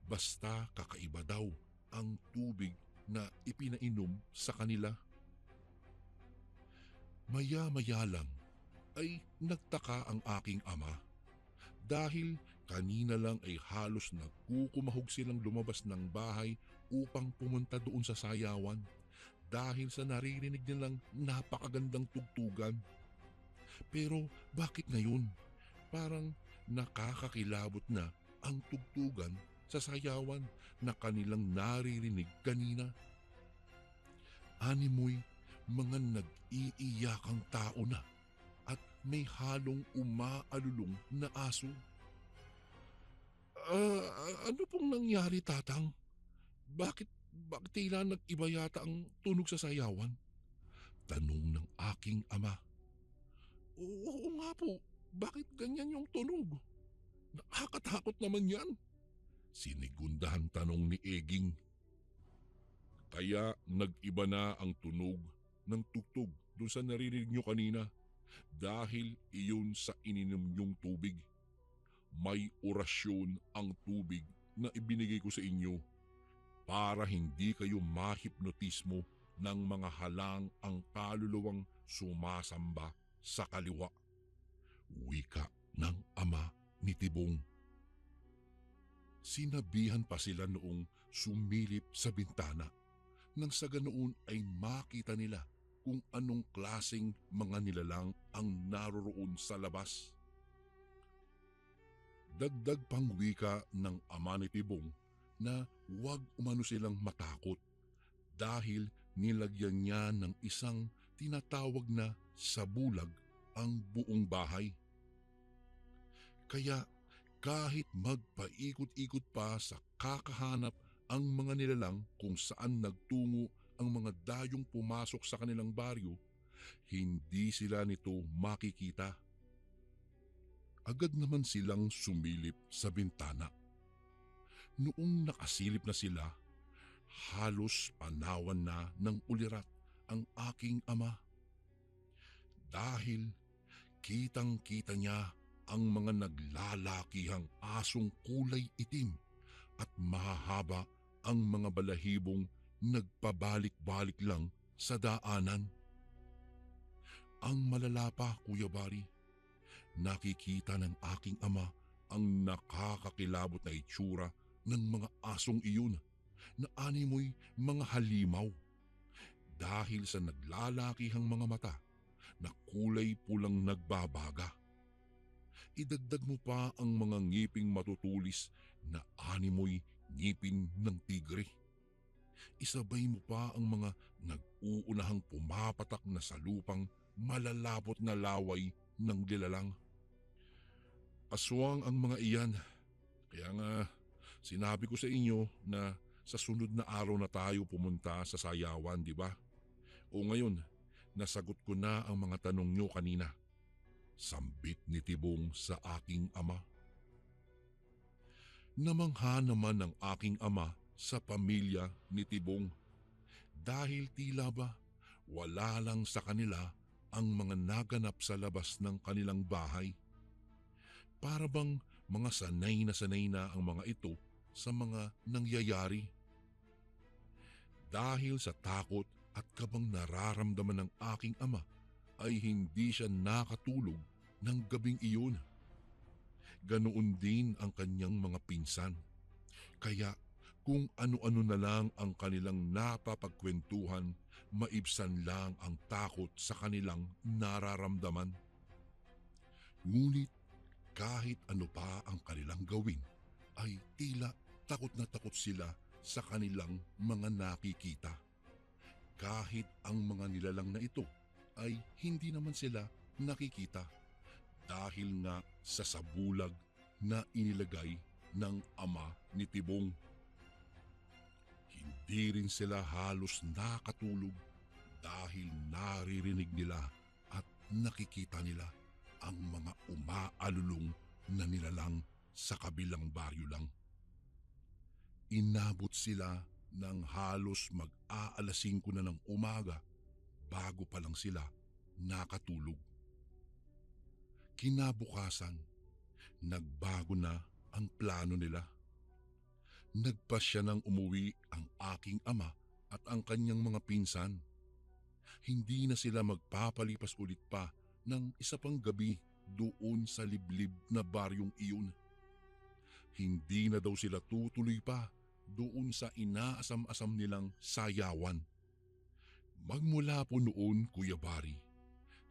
Basta kakaiba daw ang tubig na ipinainom sa kanila. Maya-maya lang ay nagtaka ang aking ama dahil kanina lang ay halos nagkukumahog silang lumabas ng bahay upang pumunta doon sa sayawan dahil sa naririnig nilang napakagandang tugtugan. Pero bakit ngayon? Parang nakakakilabot na ang tugtugan sa sayawan na kanilang naririnig kanina. Animoy mga nag-iiyakang tao na at may halong umaalulong na aso. Ano pong nangyari, Tatang? Bakit tila nag-iba yata ang tunog sa sayawan? Tanong ng aking ama. Oo nga po, bakit ganyan yung tunog? Nakakatakot naman yan. Sinigundahan tanong ni Eging. Kaya nag-iba na ang tunog ng tugtog doon sa narinig nyo kanina dahil iyon sa ininom nyong tubig. May orasyon ang tubig na ibinigay ko sa inyo para hindi kayo mahipnotismo ng mga halang ang kaluluwang sumasamba sa kaliwa. Wika ng ama ni Tibong. Sinabihan pa sila noong sumilip sa bintana nang sa ganoon ay makita nila kung anong klaseng mga nilalang ang naroroon sa labas. Dagdag pang wika ng ama ni Tibong na huwag umano silang matakot dahil nilagyan niya ng isang tinatawag na sabulag ang buong bahay. Kaya kahit magpaikot-ikot pa sa kakahanap ang mga nilalang kung saan nagtungo ang mga dayong pumasok sa kanilang baryo, hindi sila nito makikita. Agad naman silang sumilip sa bintana. Noong nakasilip na sila, halos panawan na ng ulirat ang aking ama. Dahil kitang-kita niya ang mga naglalakihang asong kulay itim at mahahaba ang mga balahibong nagpabalik-balik lang sa daanan. Ang malala pa, Kuya Bari, nakikita ng aking ama ang nakakakilabot na itsura ng mga asong iyon na animoy mga halimaw dahil sa naglalakihang mga mata na kulay pulang nagbabaga. Idagdag mo pa ang mga ngiping matutulis na animoy ngipin ng tigre. Isabay mo pa ang mga nag-uunahang pumapatak na salupang malalapot na laway ng dilalang. Aswang ang mga iyan, kaya nga sinabi ko sa inyo na sa sunod na araw na tayo pumunta sa sayawan, di ba? O ngayon, nasagot ko na ang mga tanong nyo kanina. Sambit ni Tibong sa aking ama. Namangha naman ang aking ama sa pamilya ni Tibong dahil tila ba wala lang sa kanila ang mga naganap sa labas ng kanilang bahay. Para bang mga sanay na ang mga ito sa mga nangyayari. Dahil sa takot at kabang nararamdaman ng aking ama ay hindi siya nakatulog ng gabing iyon. Ganoon din ang kanyang mga pinsan. Kaya kung ano-ano na lang ang kanilang napapagkwentuhan, maibsan lang ang takot sa kanilang nararamdaman. Ngunit kahit ano pa ang kanilang gawin, ay tila takot na takot sila sa kanilang mga nakikita. Kahit ang mga nilalang na ito ay hindi naman sila nakikita dahil nga sa sabulag na inilagay ng ama ni Tibong. Hindi rin sila halos nakatulog dahil naririnig nila at nakikita nila ang mga umaalulong na nilalang sa kabilang baryo lang. Inabot sila ng halos mag-aalas 5 na ng umaga bago pa lang sila nakatulog. Kinabukasan, nagbago na ang plano nila. Nagpasya nang umuwi ang aking ama at ang kanyang mga pinsan. Hindi na sila magpapalipas ulit pa ng isa pang gabi doon sa liblib na baryong iyon. Hindi na daw sila tutuloy pa doon sa inaasam-asam nilang sayawan. Magmula po noon, Kuya Bari,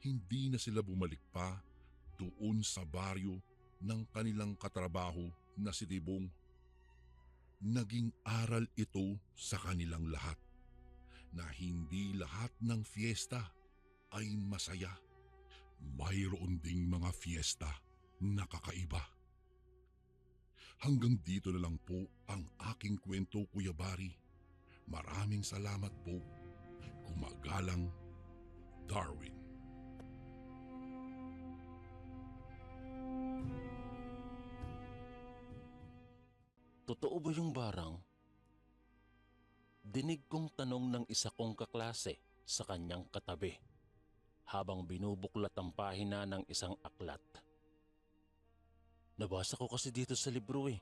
hindi na sila bumalik pa doon sa baryo ng kanilang katrabaho na si Tibong. Naging aral ito sa kanilang lahat na hindi lahat ng fiesta ay masaya. Mayroon ding mga fiesta na kakaiba. Hanggang dito na lang po ang aking kwento, Kuya Bari. Maraming salamat po. Gumagalang, Darwin. Totoo ba yung barang? Dinig kong tanong ng isa kong kaklase sa kanyang katabi habang binubuklat ang pahina ng isang aklat. Nabasa ko kasi dito sa libro eh.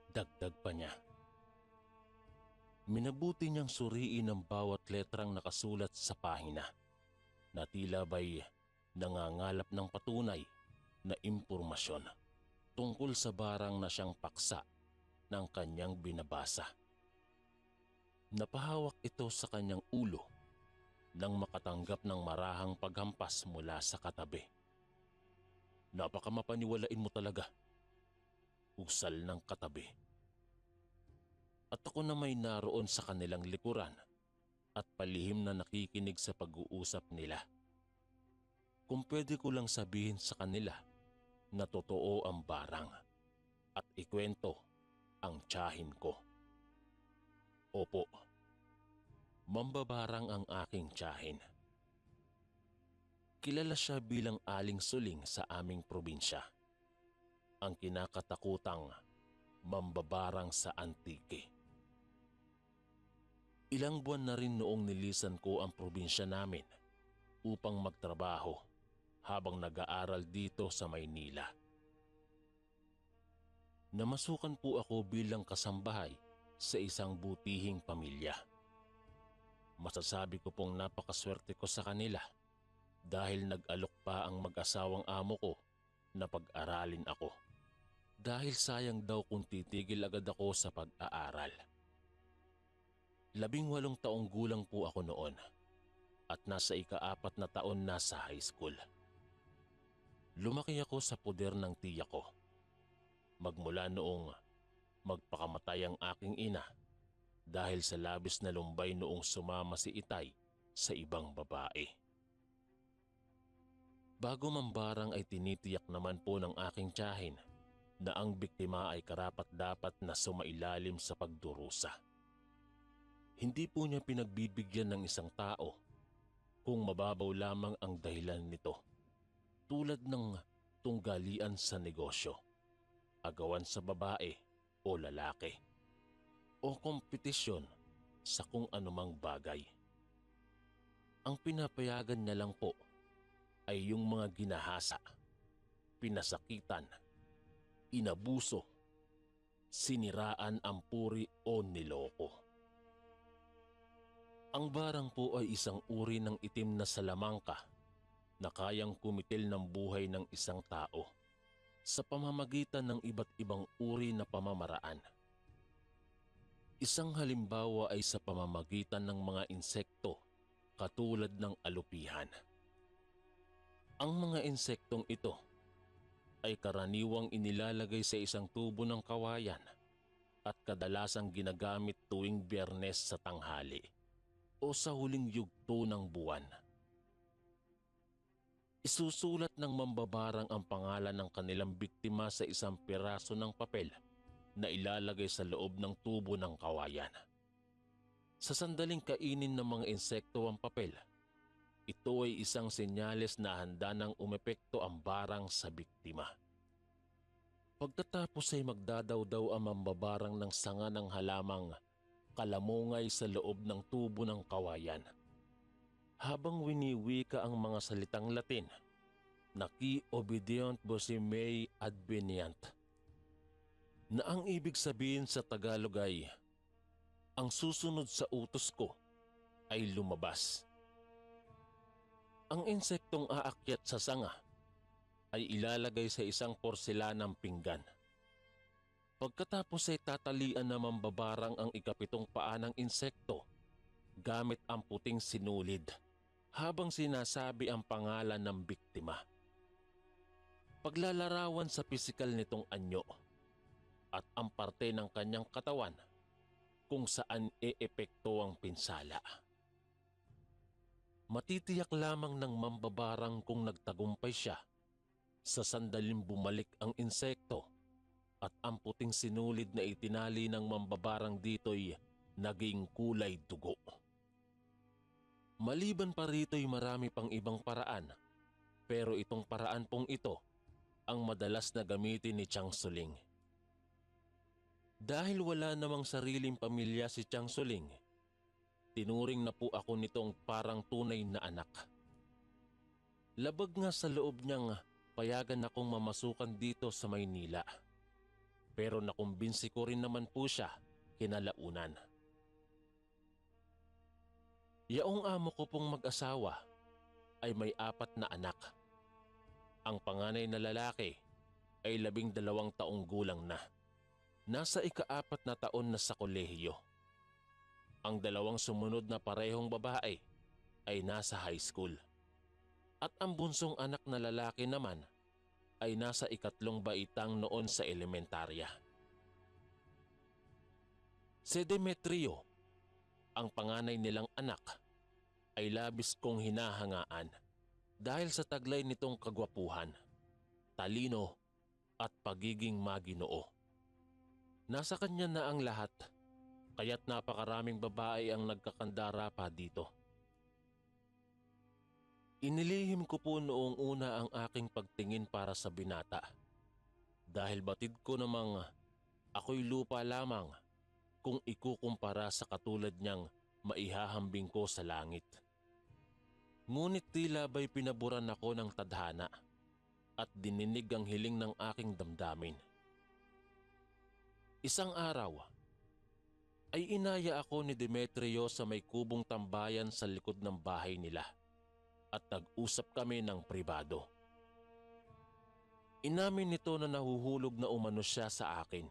Dagdag pa niya. Minabuti niyang suriin ang bawat letrang nakasulat sa pahina na tila ba'y nangangalap ng patunay na impormasyon tungkol sa barang na siyang paksa ng kanyang binabasa. Napahawak ito sa kanyang ulo nang makatanggap ng marahang paghampas mula sa katabi. Napakamapaniwalain mo talaga. Usal ng katabi. At ako na may naroon sa kanilang likuran at palihim na nakikinig sa pag-uusap nila. Kung pwede ko lang sabihin sa kanila na totoo ang barang at ikwento ang tiyahin ko. Opo, mambabarang ang aking tiyahin. Kilala siya bilang aling suling sa aming probinsya. Ang kinakatakutang mambabarang sa Antique. Ilang buwan na rin noong nilisan ko ang probinsya namin upang magtrabaho habang nag-aaral dito sa Maynila. Namasukan po ako bilang kasambahay sa isang butihing pamilya. Masasabi ko pong napakaswerte ko sa kanila dahil nag-alok pa ang mag-asawang amo ko na pag-aralin ako. Dahil sayang daw kung titigil agad ako sa pag-aaral. 18 taong gulang po ako noon at nasa ika-4 na taon na sa high school. Lumaki ako sa puder ng tiya ko. Magmula noong magpakamatay ang aking ina dahil sa labis na lumbay noong sumama si Itay sa ibang babae. Bago mambarang ay tinitiyak naman po ng aking tiyahin na ang biktima ay karapat-dapat na sumailalim sa pagdurusa. Hindi po niya pinagbibigyan ng isang tao kung mababaw lamang ang dahilan nito, tulad ng tunggalian sa negosyo, agawan sa babae o lalaki, o kompetisyon sa kung anumang bagay. Ang pinapayagan niya lang po ay yung mga ginahasa, pinasakitan, inabuso, siniraan ang puri o niloko. Ang barang po ay isang uri ng itim na salamangka na kayang kumitil ng buhay ng isang tao sa pamamagitan ng iba't ibang uri na pamamaraan. Isang halimbawa ay sa pamamagitan ng mga insekto katulad ng alupihan. Ang mga insektong ito ay karaniwang inilalagay sa isang tubo ng kawayan at kadalasang ginagamit tuwing Biyernes sa tanghali o sa huling yugto ng buwan. Isusulat ng mambabarang ang pangalan ng kanilang biktima sa isang piraso ng papel na ilalagay sa loob ng tubo ng kawayan. Sa sandaling kainin ng mga insekto ang papel, ito ay isang senyales na handa ng umepekto ang barang sa biktima. Pagkatapos ay magdadawdaw ang mambabarang ng sanga ng halamang kalamungay sa loob ng tubo ng kawayan. Habang winiwika ang mga salitang Latin, Naqui obedient voce mei advenient, na ang ibig sabihin sa Tagalog ay, ang susunod sa utos ko ay lumabas. Ang insektong aakyat sa sanga ay ilalagay sa isang porselanang pinggan. Pagkatapos ay tatalian na mambabarang ang ikapitong paa ng insekto gamit ang puting sinulid habang sinasabi ang pangalan ng biktima. Paglalarawan sa pisikal nitong anyo at ang parte ng kanyang katawan kung saan eepekto ang pinsala. Matitiyak lamang ng mambabarang kung nagtagumpay siya sa sandaling bumalik ang insekto at ang puting sinulid na itinali ng mambabarang dito'y naging kulay dugo. Maliban pa rito'y marami pang ibang paraan, pero itong paraan pong ito ang madalas na gamitin ni Chang Suling. Dahil wala namang sariling pamilya si Chang Suling, tinuring na po ako nitong parang tunay na anak. Labag nga sa loob niyang payagan akong mamasukan dito sa Maynila. Pero nakumbinsi ko rin naman po siya kinalaunan. Yaong amo ko pong mag-asawa ay may 4 na anak. Ang panganay na lalaki ay 12 taong gulang na. Nasa ika-4 na taon na sa kolehiyo. Ang 2 sumunod na parehong babae ay nasa high school. At ang bunsong anak na lalaki naman ay nasa ika-3 baitang noon sa elementarya. Si Demetrio, ang panganay nilang anak, ay labis kong hinahangaan dahil sa taglay nitong kagwapuhan, talino at pagiging maginoo. Nasa kanya na ang lahat, kaya't napakaraming babae ang nagkakandara pa dito. Inilihim ko po noong una ang aking pagtingin para sa binata dahil batid ko namang ako'y lupa lamang kung ikukumpara sa katulad niyang maihahambing ko sa langit. Ngunit tila ba'y pinaburan ako ng tadhana at dininig ang hiling ng aking damdamin. Isang araw ay inaya ako ni Demetrio sa may kubong tambayan sa likod ng bahay nila at nag-usap kami ng pribado. Inamin nito na nahuhulog na umano siya sa akin.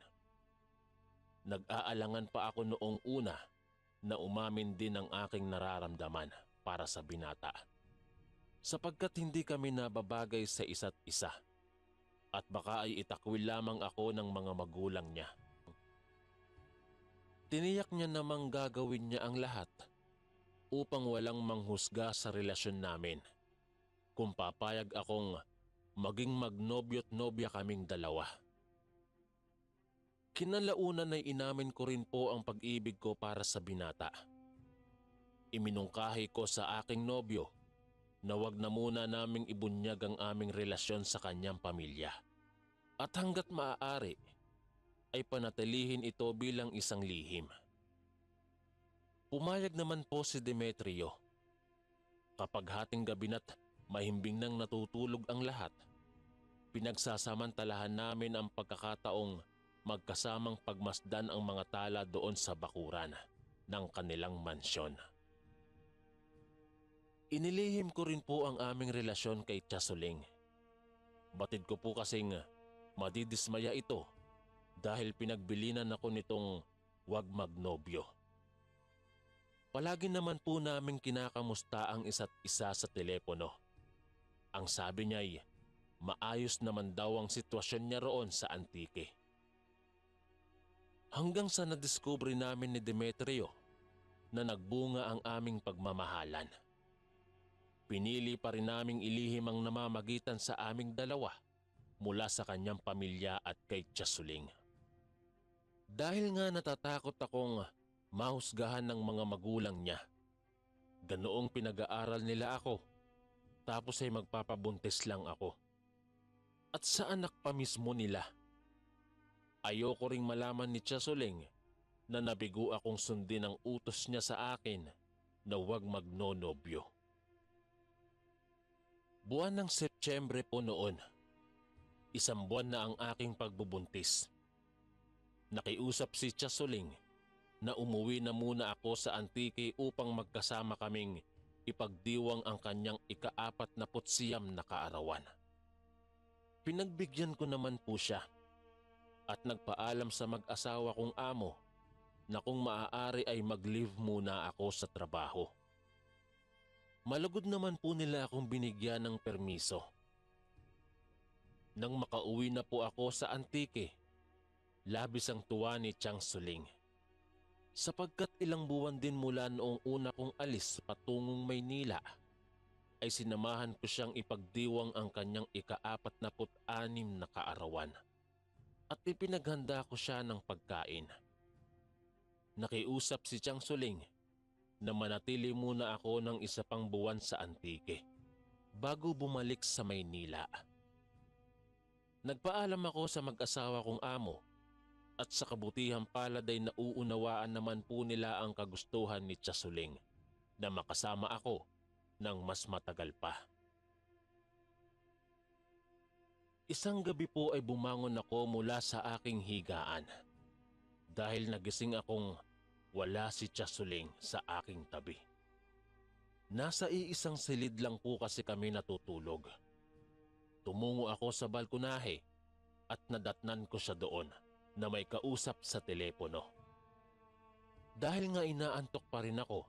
Nag-aalangan pa ako noong una na umamin din ang aking nararamdaman para sa binata, sapagkat hindi kami nababagay sa isa't isa at baka ay itakwil lamang ako ng mga magulang niya. Tiniyak niya namang gagawin niya ang lahat upang walang manghusga sa relasyon namin kung papayag akong maging magnobyo't nobya kaming dalawa. Kinalaunan ay inamin ko rin po ang pag-ibig ko para sa binata. Iminungkahi ko sa aking nobyo na wag na muna naming ibunyag ang aming relasyon sa kanyang pamilya. At hanggat maaari ay panatilihin ito bilang isang lihim. Pumayag naman po si Demetrio. Kapag hating gabi na't mahimbing nang natutulog ang lahat, pinagsasamantalahan namin ang pagkakataong magkasamang pagmasdan ang mga tala doon sa bakuran ng kanilang mansyon. Inilihim ko rin po ang aming relasyon kay Chasuling. Batid ko po kasing madidismaya ito dahil pinagbilinan ako nitong wag magnobyo. Palagi naman po namin kinakamusta ang isa't isa sa telepono. Ang sabi niya'y maayos naman daw ang sitwasyon niya roon sa Antique. Hanggang sa nadiskubre namin ni Demetrio na nagbunga ang aming pagmamahalan. Pinili pa rin naming ilihim ang namamagitan sa aming dalawa mula sa kanyang pamilya at kay Chasuling. Dahil nga natatakot akong mahusgahan ng mga magulang niya, ganoong pinag-aaral nila ako tapos ay magpapabuntis lang ako. At sa anak pa mismo nila. Ayoko ring malaman ni Chasuling na nabigo akong sundin ang utos niya sa akin na huwag magnonobyo. Buwan ng Setyembre po noon, 1 buwan na ang aking pagbubuntis. Nakiusap si Chasuling na umuwi na muna ako sa Antique upang magkasama kaming ipagdiwang ang kanyang ika-49 na kaarawan. Pinagbigyan ko naman po siya at nagpaalam sa mag-asawa kong amo na kung maaari ay mag-leave muna ako sa trabaho. Malugod naman po nila akong binigyan ng permiso. Nang makauwi na po ako sa Antique, labis ang tuwa ni Chang Suling. Sapagkat ilang buwan din mula noong una kong alis patungong Maynila, ay sinamahan ko siyang ipagdiwang ang kanyang ika-46 na kaarawan. at ipinaghanda ko siya ng pagkain. Nakiusap si Tiang Suling na manatili muna ako ng isa pang buwan sa Antique bago bumalik sa Maynila. Nagpaalam ako sa mag-asawa kong amo at sa kabutihang palad ay nauunawaan naman po nila ang kagustuhan ni Tia Suling na makasama ako ng mas matagal pa. Isang gabi po ay bumangon ako mula sa aking higaan dahil nagising akong wala si Tia Suling sa aking tabi. Nasa iisang silid lang po kasi kami natutulog. Tumungo ako sa balkonahe at nadatnan ko siya doon na may kausap sa telepono. Dahil nga inaantok pa rin ako,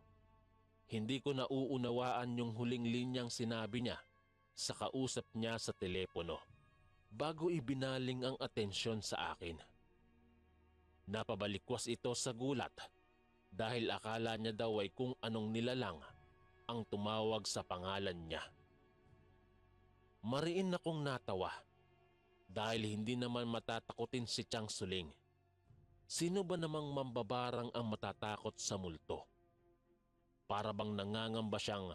hindi ko nauunawaan yung huling linyang sinabi niya sa kausap niya sa telepono bago ibinaling ang atensyon sa akin. Napabalikwas ito sa gulat dahil akala niya daw ay kung anong nilalang ang tumawag sa pangalan niya. Mariin akong natawa dahil hindi naman matatakotin si Tiang Suling. Sino ba namang mambabarang ang matatakot sa multo? Para bang nangangamba siyang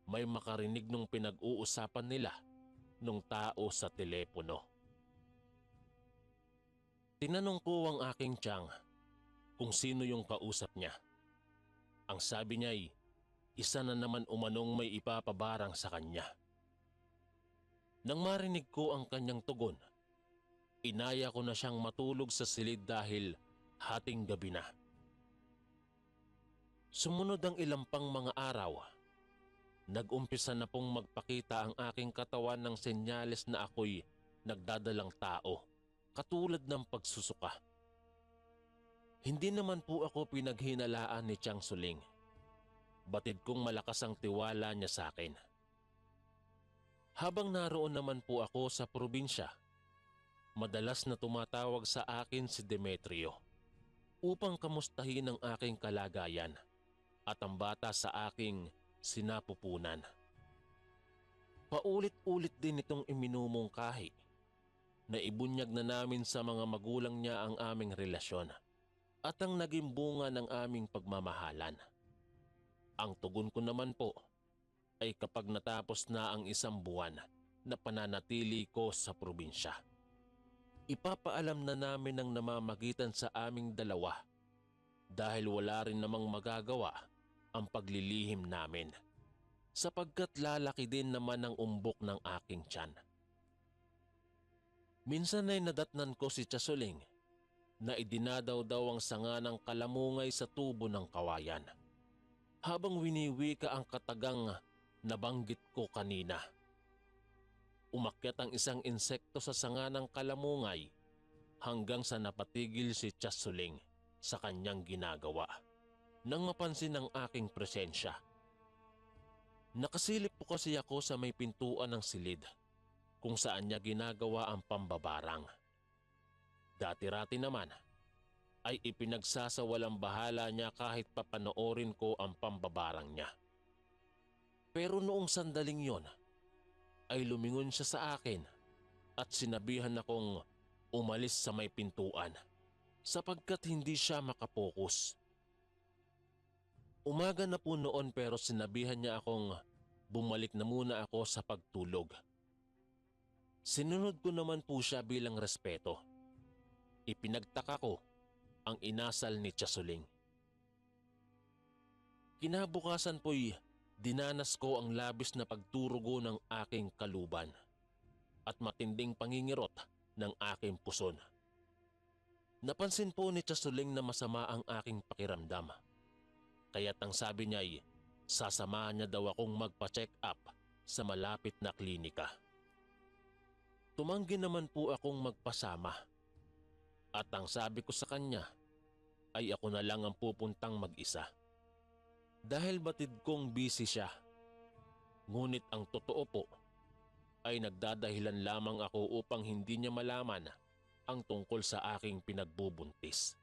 may makarinig nung pinag-uusapan nila nung tao sa telepono. Tinanong ko ang aking tiyang kung sino yung kausap niya. Ang sabi niya ay isa na naman umanong may ipapabarang sa kanya. Nang marinig ko ang kanyang tugon, inaya ko na siyang matulog sa silid dahil hating gabi na. Sumunod ang ilang pang mga araw. Nag-umpisa na pong magpakita ang aking katawan ng senyales na ako'y nagdadalang tao, katulad ng pagsusuka. Hindi naman po ako pinaghinalaan ni Tiang Suling. Batid kong malakas ang tiwala niya sa akin. Habang naroon naman po ako sa probinsya, madalas na tumatawag sa akin si Demetrio upang kamustahin ang aking kalagayan at ang bata sa aking sinapupunan. Paulit-ulit din itong iminumungkahi na ibunyag na namin sa mga magulang niya ang aming relasyon at ang naging bunga ng aming pagmamahalan. Ang tugon ko naman po ay kapag natapos na ang isang buwan na pananatili ko sa probinsya. Ipapaalam na namin ang namamagitan sa aming dalawa dahil wala rin namang magagawa ang paglilihim namin sapagkat lalaki din naman ang umbok ng aking tiyan. Minsan ay nadatnan ko si Tia Suling na idinadaw daw ang sanga ng kalamungay sa tubo ng kawayan habang winiwika ang katagang nabanggit ko kanina. Umakyat ang isang insekto sa sanga ng kalamungay hanggang sa napatigil si Tia Suling sa kanyang ginagawa nang mapansin ang aking presensya. Nakasilip po kasi ako sa may pintuan ng silid kung saan niya ginagawa ang pambabarang. Dati-rati naman ay ipinagsasawalang bahala niya kahit papanoorin ko ang pambabarang niya. Pero noong sandaling yon ay lumingon siya sa akin at sinabihan akong umalis sa may pintuan sapagkat hindi siya makapokus. Umaga na po noon pero sinabihan niya akong bumalik na muna ako sa pagtulog. Sinunod ko naman po siya bilang respeto. Ipinagtaka ko ang inasal ni Tia Suling. Kinabukasan po'y dinanas ko ang labis na pagturugo ng aking kaluban at matinding pangingirot ng aking puson. Napansin po ni Tia Suling na masama ang aking pakiramdam. Kaya't ang sabi niya ay sasamahan niya daw akong magpa-check up sa malapit na klinika. Tumanggi naman po akong magpasama at ang sabi ko sa kanya ay ako na lang ang pupuntang mag-isa. Dahil batid kong busy siya. Ngunit ang totoo po ay nagdadahilan lamang ako upang hindi niya malaman ang tungkol sa aking pinagbubuntis.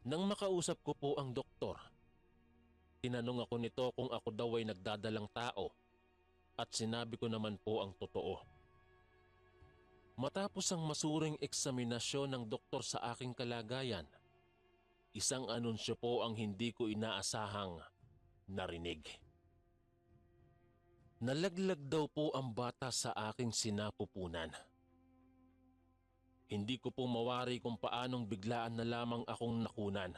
Nang makausap ko po ang doktor, tinanong ako nito kung ako daw ay nagdadalang tao at sinabi ko naman po ang totoo. Matapos ang masuring eksaminasyon ng doktor sa aking kalagayan, isang anunsyo po ang hindi ko inaasahang narinig. Nalaglag daw po ang bata sa aking sinapupunan. Hindi ko po mawari kung paanong biglaan na lamang akong nakunan.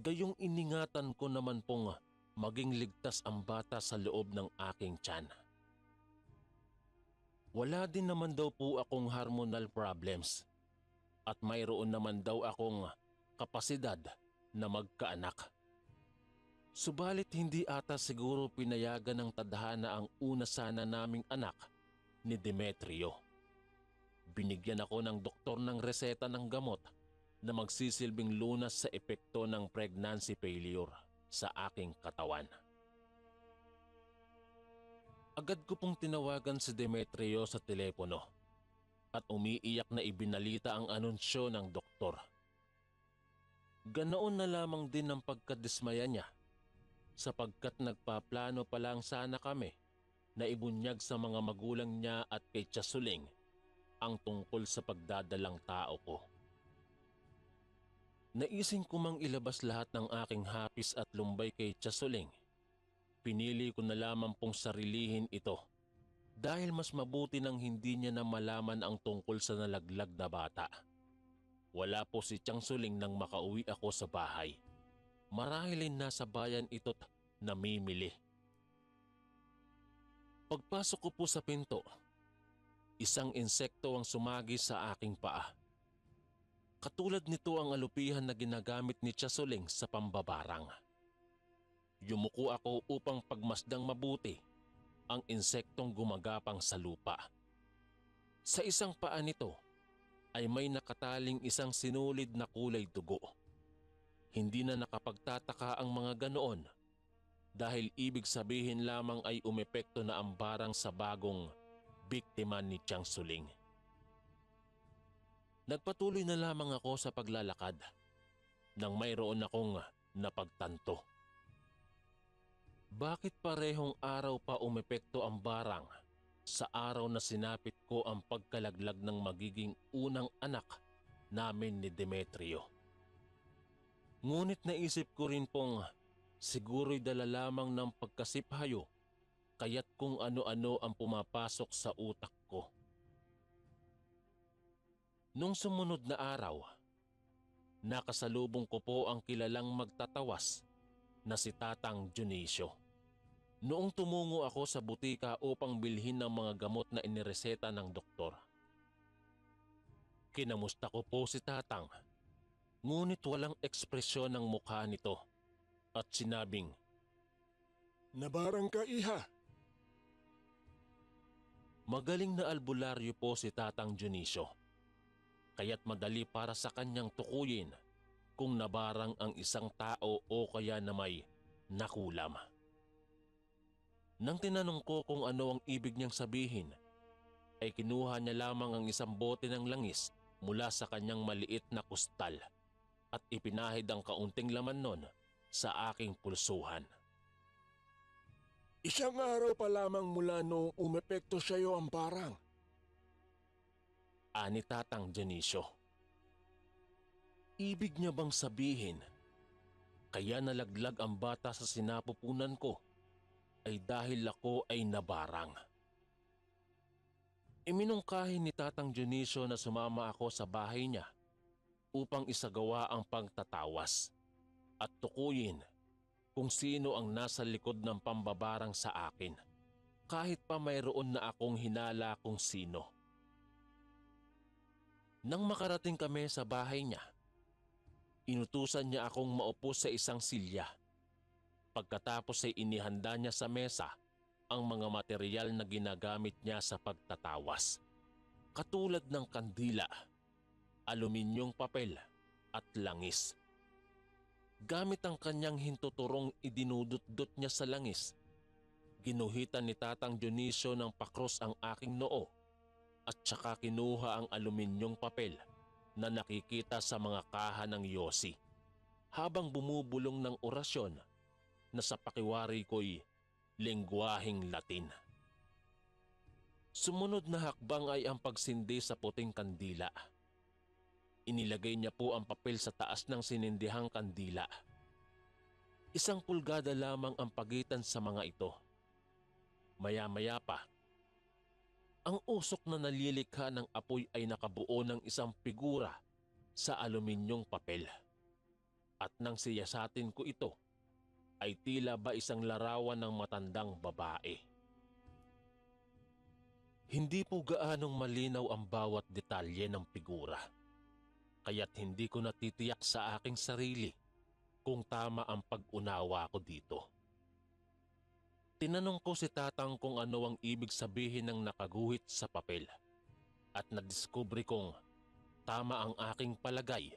Gayong iningatan ko naman pong maging ligtas ang bata sa loob ng aking tiyan. Wala din naman daw po akong hormonal problems at mayroon naman daw akong kapasidad na magkaanak. Subalit hindi ata siguro pinayagan ng tadhana ang una sana naming anak ni Demetrio. Binigyan ako ng doktor ng reseta ng gamot na magsisilbing lunas sa epekto ng pregnancy failure sa aking katawan. Agad ko pong tinawagan si Demetrio sa telepono at umiiyak na ibinalita ang anunsyo ng doktor. Ganoon na lamang din ang pagkadismaya niya sapagkat nagpaplano pa lang sana kami na ibunyag sa mga magulang niya at kay Tiyasuling ang tungkol sa pagdadalang tao ko. Naising ko mang ilabas lahat ng aking hapis at lumbay kay Tiyasuling. Pinili ko na lamang pong sarilihin ito dahil mas mabuti nang hindi niya na malaman ang tungkol sa nalaglag na bata. Wala po si Tiyang Suling nang makauwi ako sa bahay. Marahilin nasa bayan ito't namimili. Pagpasok ko po sa pinto, isang insekto ang sumagi sa aking paa. Katulad nito ang alupihan na ginagamit ni Tiyasuling sa pambabarang. Yumuko ako upang pagmasdang mabuti ang insektong gumagapang sa lupa. Sa isang paa nito ay may nakataling isang sinulid na kulay dugo. Hindi na nakapagtataka ang mga ganoon dahil ibig sabihin lamang ay umepekto na ang barang sa bagong biktima ni Tiyang Suling. Nagpatuloy na lamang ako sa paglalakad nang mayroon akong napagtanto. Bakit parehong araw pa umepekto ang barang sa araw na sinapit ko ang pagkalaglag ng magiging unang anak namin ni Demetrio? Ngunit naisip ko rin pong siguro'y dala lamang ng pagkasiphayo kaya't kung ano-ano ang pumapasok sa utak ko. Nung sumunod na araw, nakasalubong ko po ang kilalang magtatawas na si Tatang Dionisio. Noong tumungo ako sa butika upang bilhin ng mga gamot na inireseta ng doktor. Kinamusta ko po si Tatang, ngunit walang ekspresyon ng mukha nito at sinabing, "Nabarang ka, iha." magaling na albularyo po si Tatang Dionisio, kaya't madali para sa kanyang tukuyin kung nabarang ang isang tao o kaya na may nakulam. Nang tinanong ko kung ano ang ibig niyang sabihin, ay kinuha niya lamang ang isang bote ng langis mula sa kanyang maliit na kustal at ipinahid ang kaunting laman nun sa aking pulsuhan. "Isang araw pa lamang mula noong umepekto sa iyo ang barang." Ani Tatang Dionisio. Ibig niya bang sabihin, kaya nalaglag ang bata sa sinapupunan ko ay dahil ako ay nabarang? Iminungkahi ni Tatang Dionisio na sumama ako sa bahay niya upang isagawa ang pagtatawas at tukuyin kung sino ang nasa likod ng pambabarang sa akin, kahit pa mayroon na akong hinala kung sino. Nang makarating kami sa bahay niya, inutusan niya akong maupo sa isang silya. Pagkatapos ay inihanda niya sa mesa ang mga materyal na ginagamit niya sa pagtatawas, katulad ng kandila, aluminyong papel at langis. Gamit ang kanyang hintuturong idinudot-dot niya sa langis, ginuhitan ni Tatang Dionisio ng pakros ang aking noo at saka kinuha ang aluminyong papel na nakikita sa mga kaha ng yosi habang bumubulong ng orasyon na sa pakiwari ko'y lengguwaheng Latin. Sumunod na hakbang ay ang pagsindi sa puting kandila. Inilagay niya po ang papel sa taas ng sinindihang kandila. 1 pulgada lamang ang pagitan sa mga ito. Maya-maya pa, ang usok na nalilikha ng apoy ay nakabuo ng isang figura sa aluminyong papel. At nang siyasatin ko ito, ay tila ba isang larawan ng matandang babae. Hindi po gaanong malinaw ang bawat detalye ng figura, kaya't hindi ko natitiyak sa aking sarili kung tama ang pag-unawa ko dito. Tinanong ko si Tatang kung ano ang ibig sabihin ng nakaguhit sa papel at nadiskubre kong tama ang aking palagay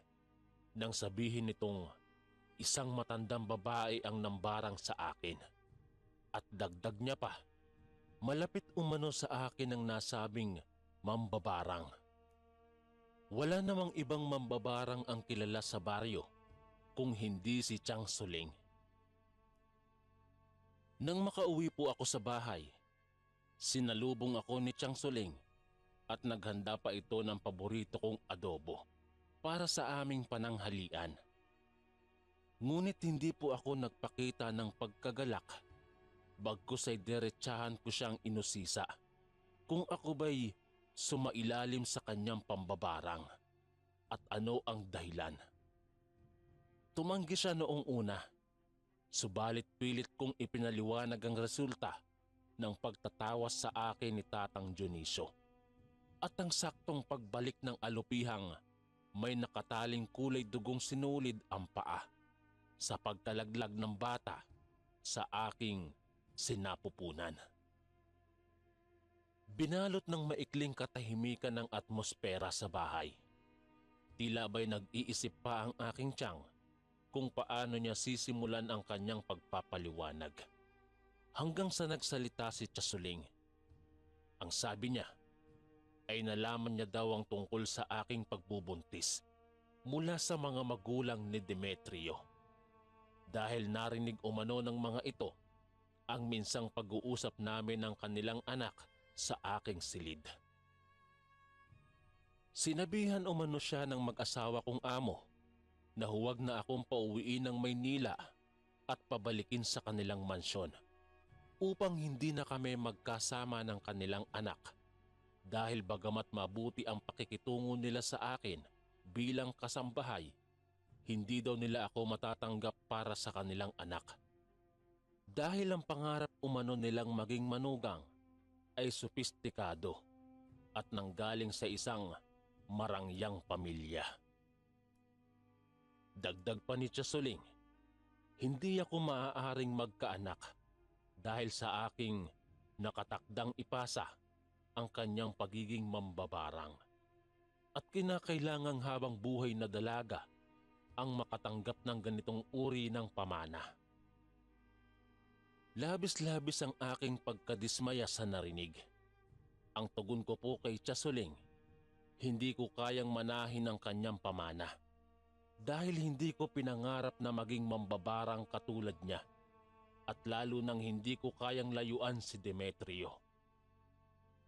nang sabihin nitong isang matandang babae ang nambarang sa akin. At dagdag niya pa, malapit umano sa akin ang nasabing mambabarang. Wala namang ibang mambabarang ang kilala sa baryo kung hindi si Tiang Suling. Nang makauwi po ako sa bahay, sinalubong ako ni Tiang Suling at naghanda pa ito ng paborito kong adobo para sa aming pananghalian. Ngunit hindi po ako nagpakita ng pagkagalak, bagkus ay diretsahan ko siyang inusisa kung ako ba'y sumailalim sa kanyang pambabarang at ano ang dahilan. Tumanggi siya noong una, subalit pilit kong ipinaliwanag ang resulta ng pagtatawas sa akin ni Tatang Dionisio. At ang saktong pagbalik ng alupihang may nakataling kulay dugong sinulid ang paa sa pagkalaglag ng bata sa aking sinapupunan. Binalot ng maikling katahimikan ng atmosfera sa bahay. Tila ba'y nag-iisip pa ang aking tiyang kung paano niya sisimulan ang kanyang pagpapaliwanag. Hanggang sa nagsalita si Tiyasuling. Ang sabi niya ay nalaman niya daw ang tungkol sa aking pagbubuntis mula sa mga magulang ni Demetrio. Dahil narinig umano ng mga ito ang minsang pag-uusap namin ng kanilang anak sa aking silid. Sinabihan umano siya ng mag-asawa kong amo na huwag na akong pauwiin ng Maynila at pabalikin sa kanilang mansyon upang hindi na kami magkasama ng kanilang anak dahil bagamat mabuti ang pakikitungo nila sa akin bilang kasambahay, hindi daw nila ako matatanggap para sa kanilang anak. Dahil ang pangarap umano nilang maging manugang ay sopistikado at nanggaling sa isang marangyang pamilya. Dagdag pa ni Tiyasuling, hindi ako maaaring magkaanak dahil sa aking nakatakdang ipasa ang kanyang pagiging mambabarang. At kinakailangang habang buhay na dalaga ang makatanggap ng ganitong uri ng pamana. Labis-labis ang aking pagkadismaya sa narinig. Ang tugon ko po kay Tiyasuling, hindi ko kayang manahin ang kanyang pamana. Dahil hindi ko pinangarap na maging mambabarang katulad niya at lalo nang hindi ko kayang layuan si Demetrio.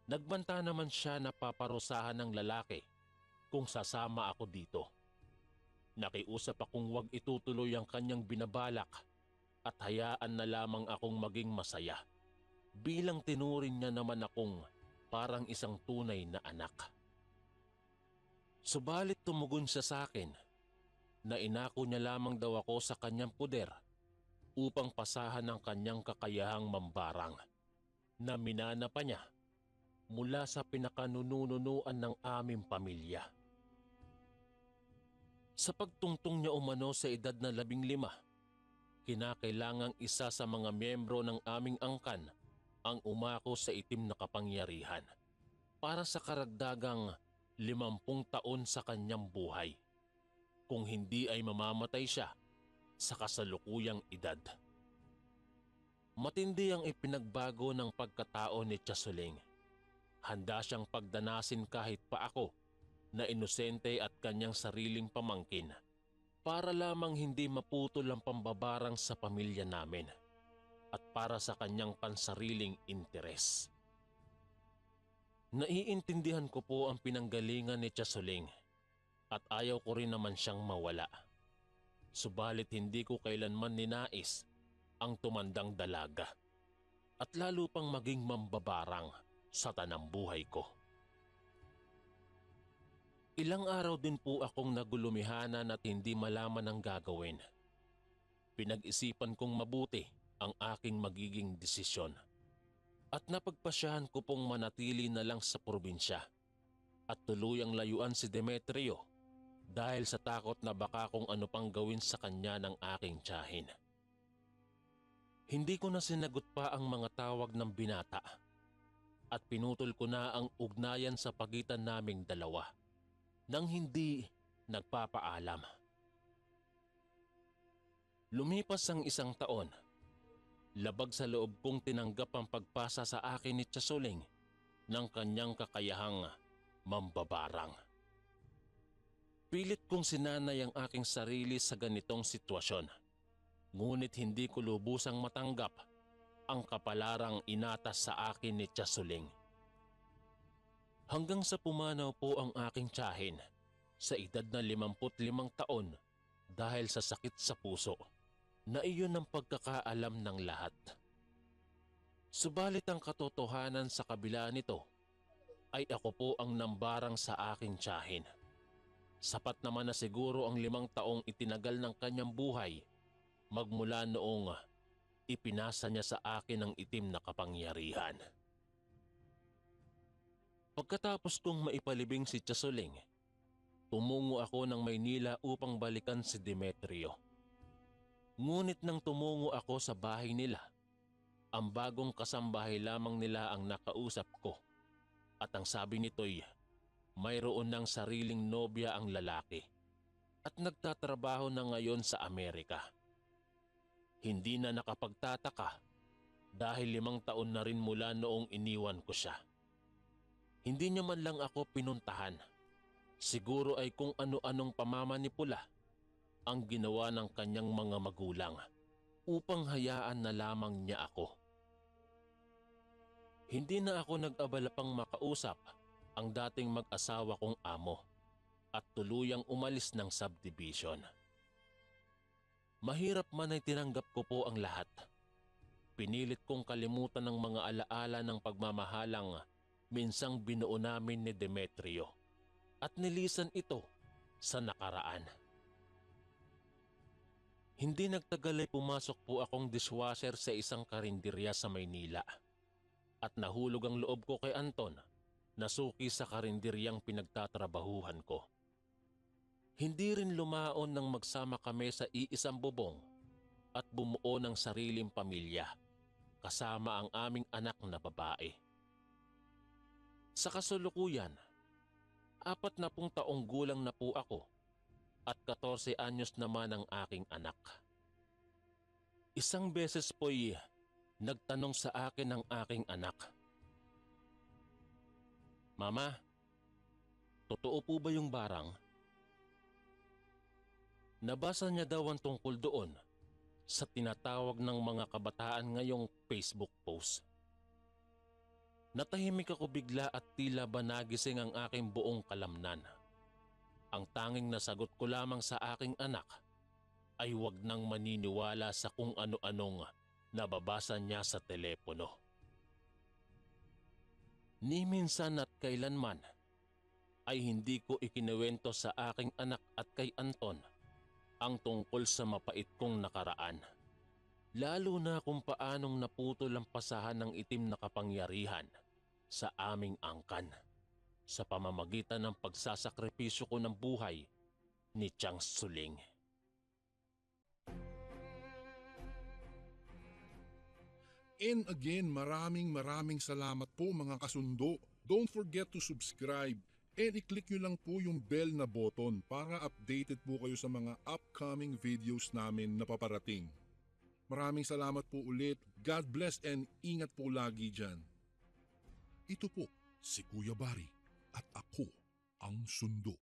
Nagbanta naman siya na paparusahan ng lalaki kung sasama ako dito. Nakiusap akong huwag itutuloy ang kanyang binabalak at hayaan na lamang akong maging masaya bilang tinuring niya naman akong parang isang tunay na anak. Subalit tumugon siya sa akin na inako niya lamang daw ako sa kanyang puder upang pasahan ang kanyang kakayahang mambarang na minana pa niya mula sa pinakanununuan ng aming pamilya. Sa pagtungtong niya umano sa edad na 15, kinakailangang isa sa mga miyembro ng aming angkan ang umako sa itim na kapangyarihan para sa karagdagang 50 taon sa kanyang buhay. Kung hindi ay mamamatay siya sa kasalukuyang edad. Matindi ang ipinagbago ng pagkatao ni Tiyasuling. Handa siyang pagdanasin kahit pa ako na inosente at kanyang sariling pamangkin para lamang hindi maputol ang pambabarang sa pamilya namin at para sa kanyang pansariling interes. Naiintindihan ko po ang pinanggalingan ni Chasuling at ayaw ko rin naman siyang mawala. Subalit hindi ko kailanman ninais ang tumandang dalaga at lalo pang maging mambabarang sa tanang buhay ko. Ilang araw din po akong nagulumihanan at hindi malaman ang gagawin. Pinag-isipan kong mabuti ang aking magiging desisyon at napagpasyahan ko pong manatili na lang sa probinsya at tuluyang layuan si Demetrio dahil sa takot na baka kung ano pang gawin sa kanya ng aking tiyahin. Hindi ko na sinagot pa ang mga tawag ng binata at pinutol ko na ang ugnayan sa pagitan naming dalawa nang hindi nagpapaalam. Lumipas ang 1 taon. Labag sa loob kong tinanggap ang pagpasa sa akin ni Chasuling ng kanyang kakayahang mambabarang. Pilit kong sinanay ang aking sarili sa ganitong sitwasyon. Ngunit hindi ko lubusang matanggap ang kapalarang inatas sa akin ni Chasuling. Hanggang sa pumanaw po ang aking tiyahin sa edad na 55 taon dahil sa sakit sa puso na iyon ang pagkakaalam ng lahat. Subalit ang katotohanan sa kabila nito ay ako po ang nambarang sa aking tiyahin. Sapat naman na siguro ang 5 taong itinagal ng kanyang buhay magmula noong ipinasa niya sa akin ang itim na kapangyarihan. Pagkatapos kong maipalibing si Chasuling, tumungo ako ng Maynila upang balikan si Demetrio. Ngunit nang tumungo ako sa bahay nila, ang bagong kasambahay lamang nila ang nakausap ko at ang sabi nito'y mayroon ng sariling nobya ang lalaki at nagtatrabaho na ngayon sa Amerika. Hindi na nakapagtataka dahil 5 taon na rin mula noong iniwan ko siya. Hindi niya man lang ako pinuntahan. Siguro ay kung ano-anong pamamanipula ang ginawa ng kanyang mga magulang upang hayaan na lamang niya ako. Hindi na ako nag-abala pang makausap ang dating mag-asawa kong amo at tuluyang umalis ng subdivision. Mahirap man ay tinanggap ko po ang lahat. Pinilit kong kalimutan ng mga alaala ng pagmamahalang minsang binuo namin ni Demetrio at nilisan ito sa nakaraan. Hindi nagtagal ay pumasok po akong dishwasher sa isang karinderya sa Maynila at nahulog ang loob ko kay Anton na suki sa karinderyang pinagtatrabahuhan ko. Hindi rin lumaon nang magsama kami sa iisang bubong at bumuo ng sariling pamilya kasama ang aming anak na babae. Sa kasulukuyan, 40 taong gulang na po ako at 14 anyos naman ang aking anak. Isang beses po'y nagtanong sa akin ang aking anak, "Mama, totoo po ba yung barang?" Nabasa niya daw ang tungkol doon sa tinatawag ng mga kabataan ngayong Facebook post. Natahimik ako bigla at tila ba nagising ang aking buong kalamnan. Ang tanging nasagot ko lamang sa aking anak ay huwag nang maniniwala sa kung ano-anong nababasa niya sa telepono. Ni minsan at kailanman ay hindi ko ikinuwento sa aking anak at kay Anton ang tungkol sa mapait kong nakaraan. Lalo na kung paanong naputol ang pasahan ng itim na kapangyarihan sa aming angkan sa pamamagitan ng pagsasakripisyo ko ng buhay ni Chang Suling. And again, maraming salamat po mga kasundo. Don't forget to subscribe and i-click nyo lang po yung bell na button para updated po kayo sa mga upcoming videos namin na paparating. Maraming salamat po ulit. God bless and ingat po lagi dyan. Ito po si Kuya Bari at ako ang Sundo.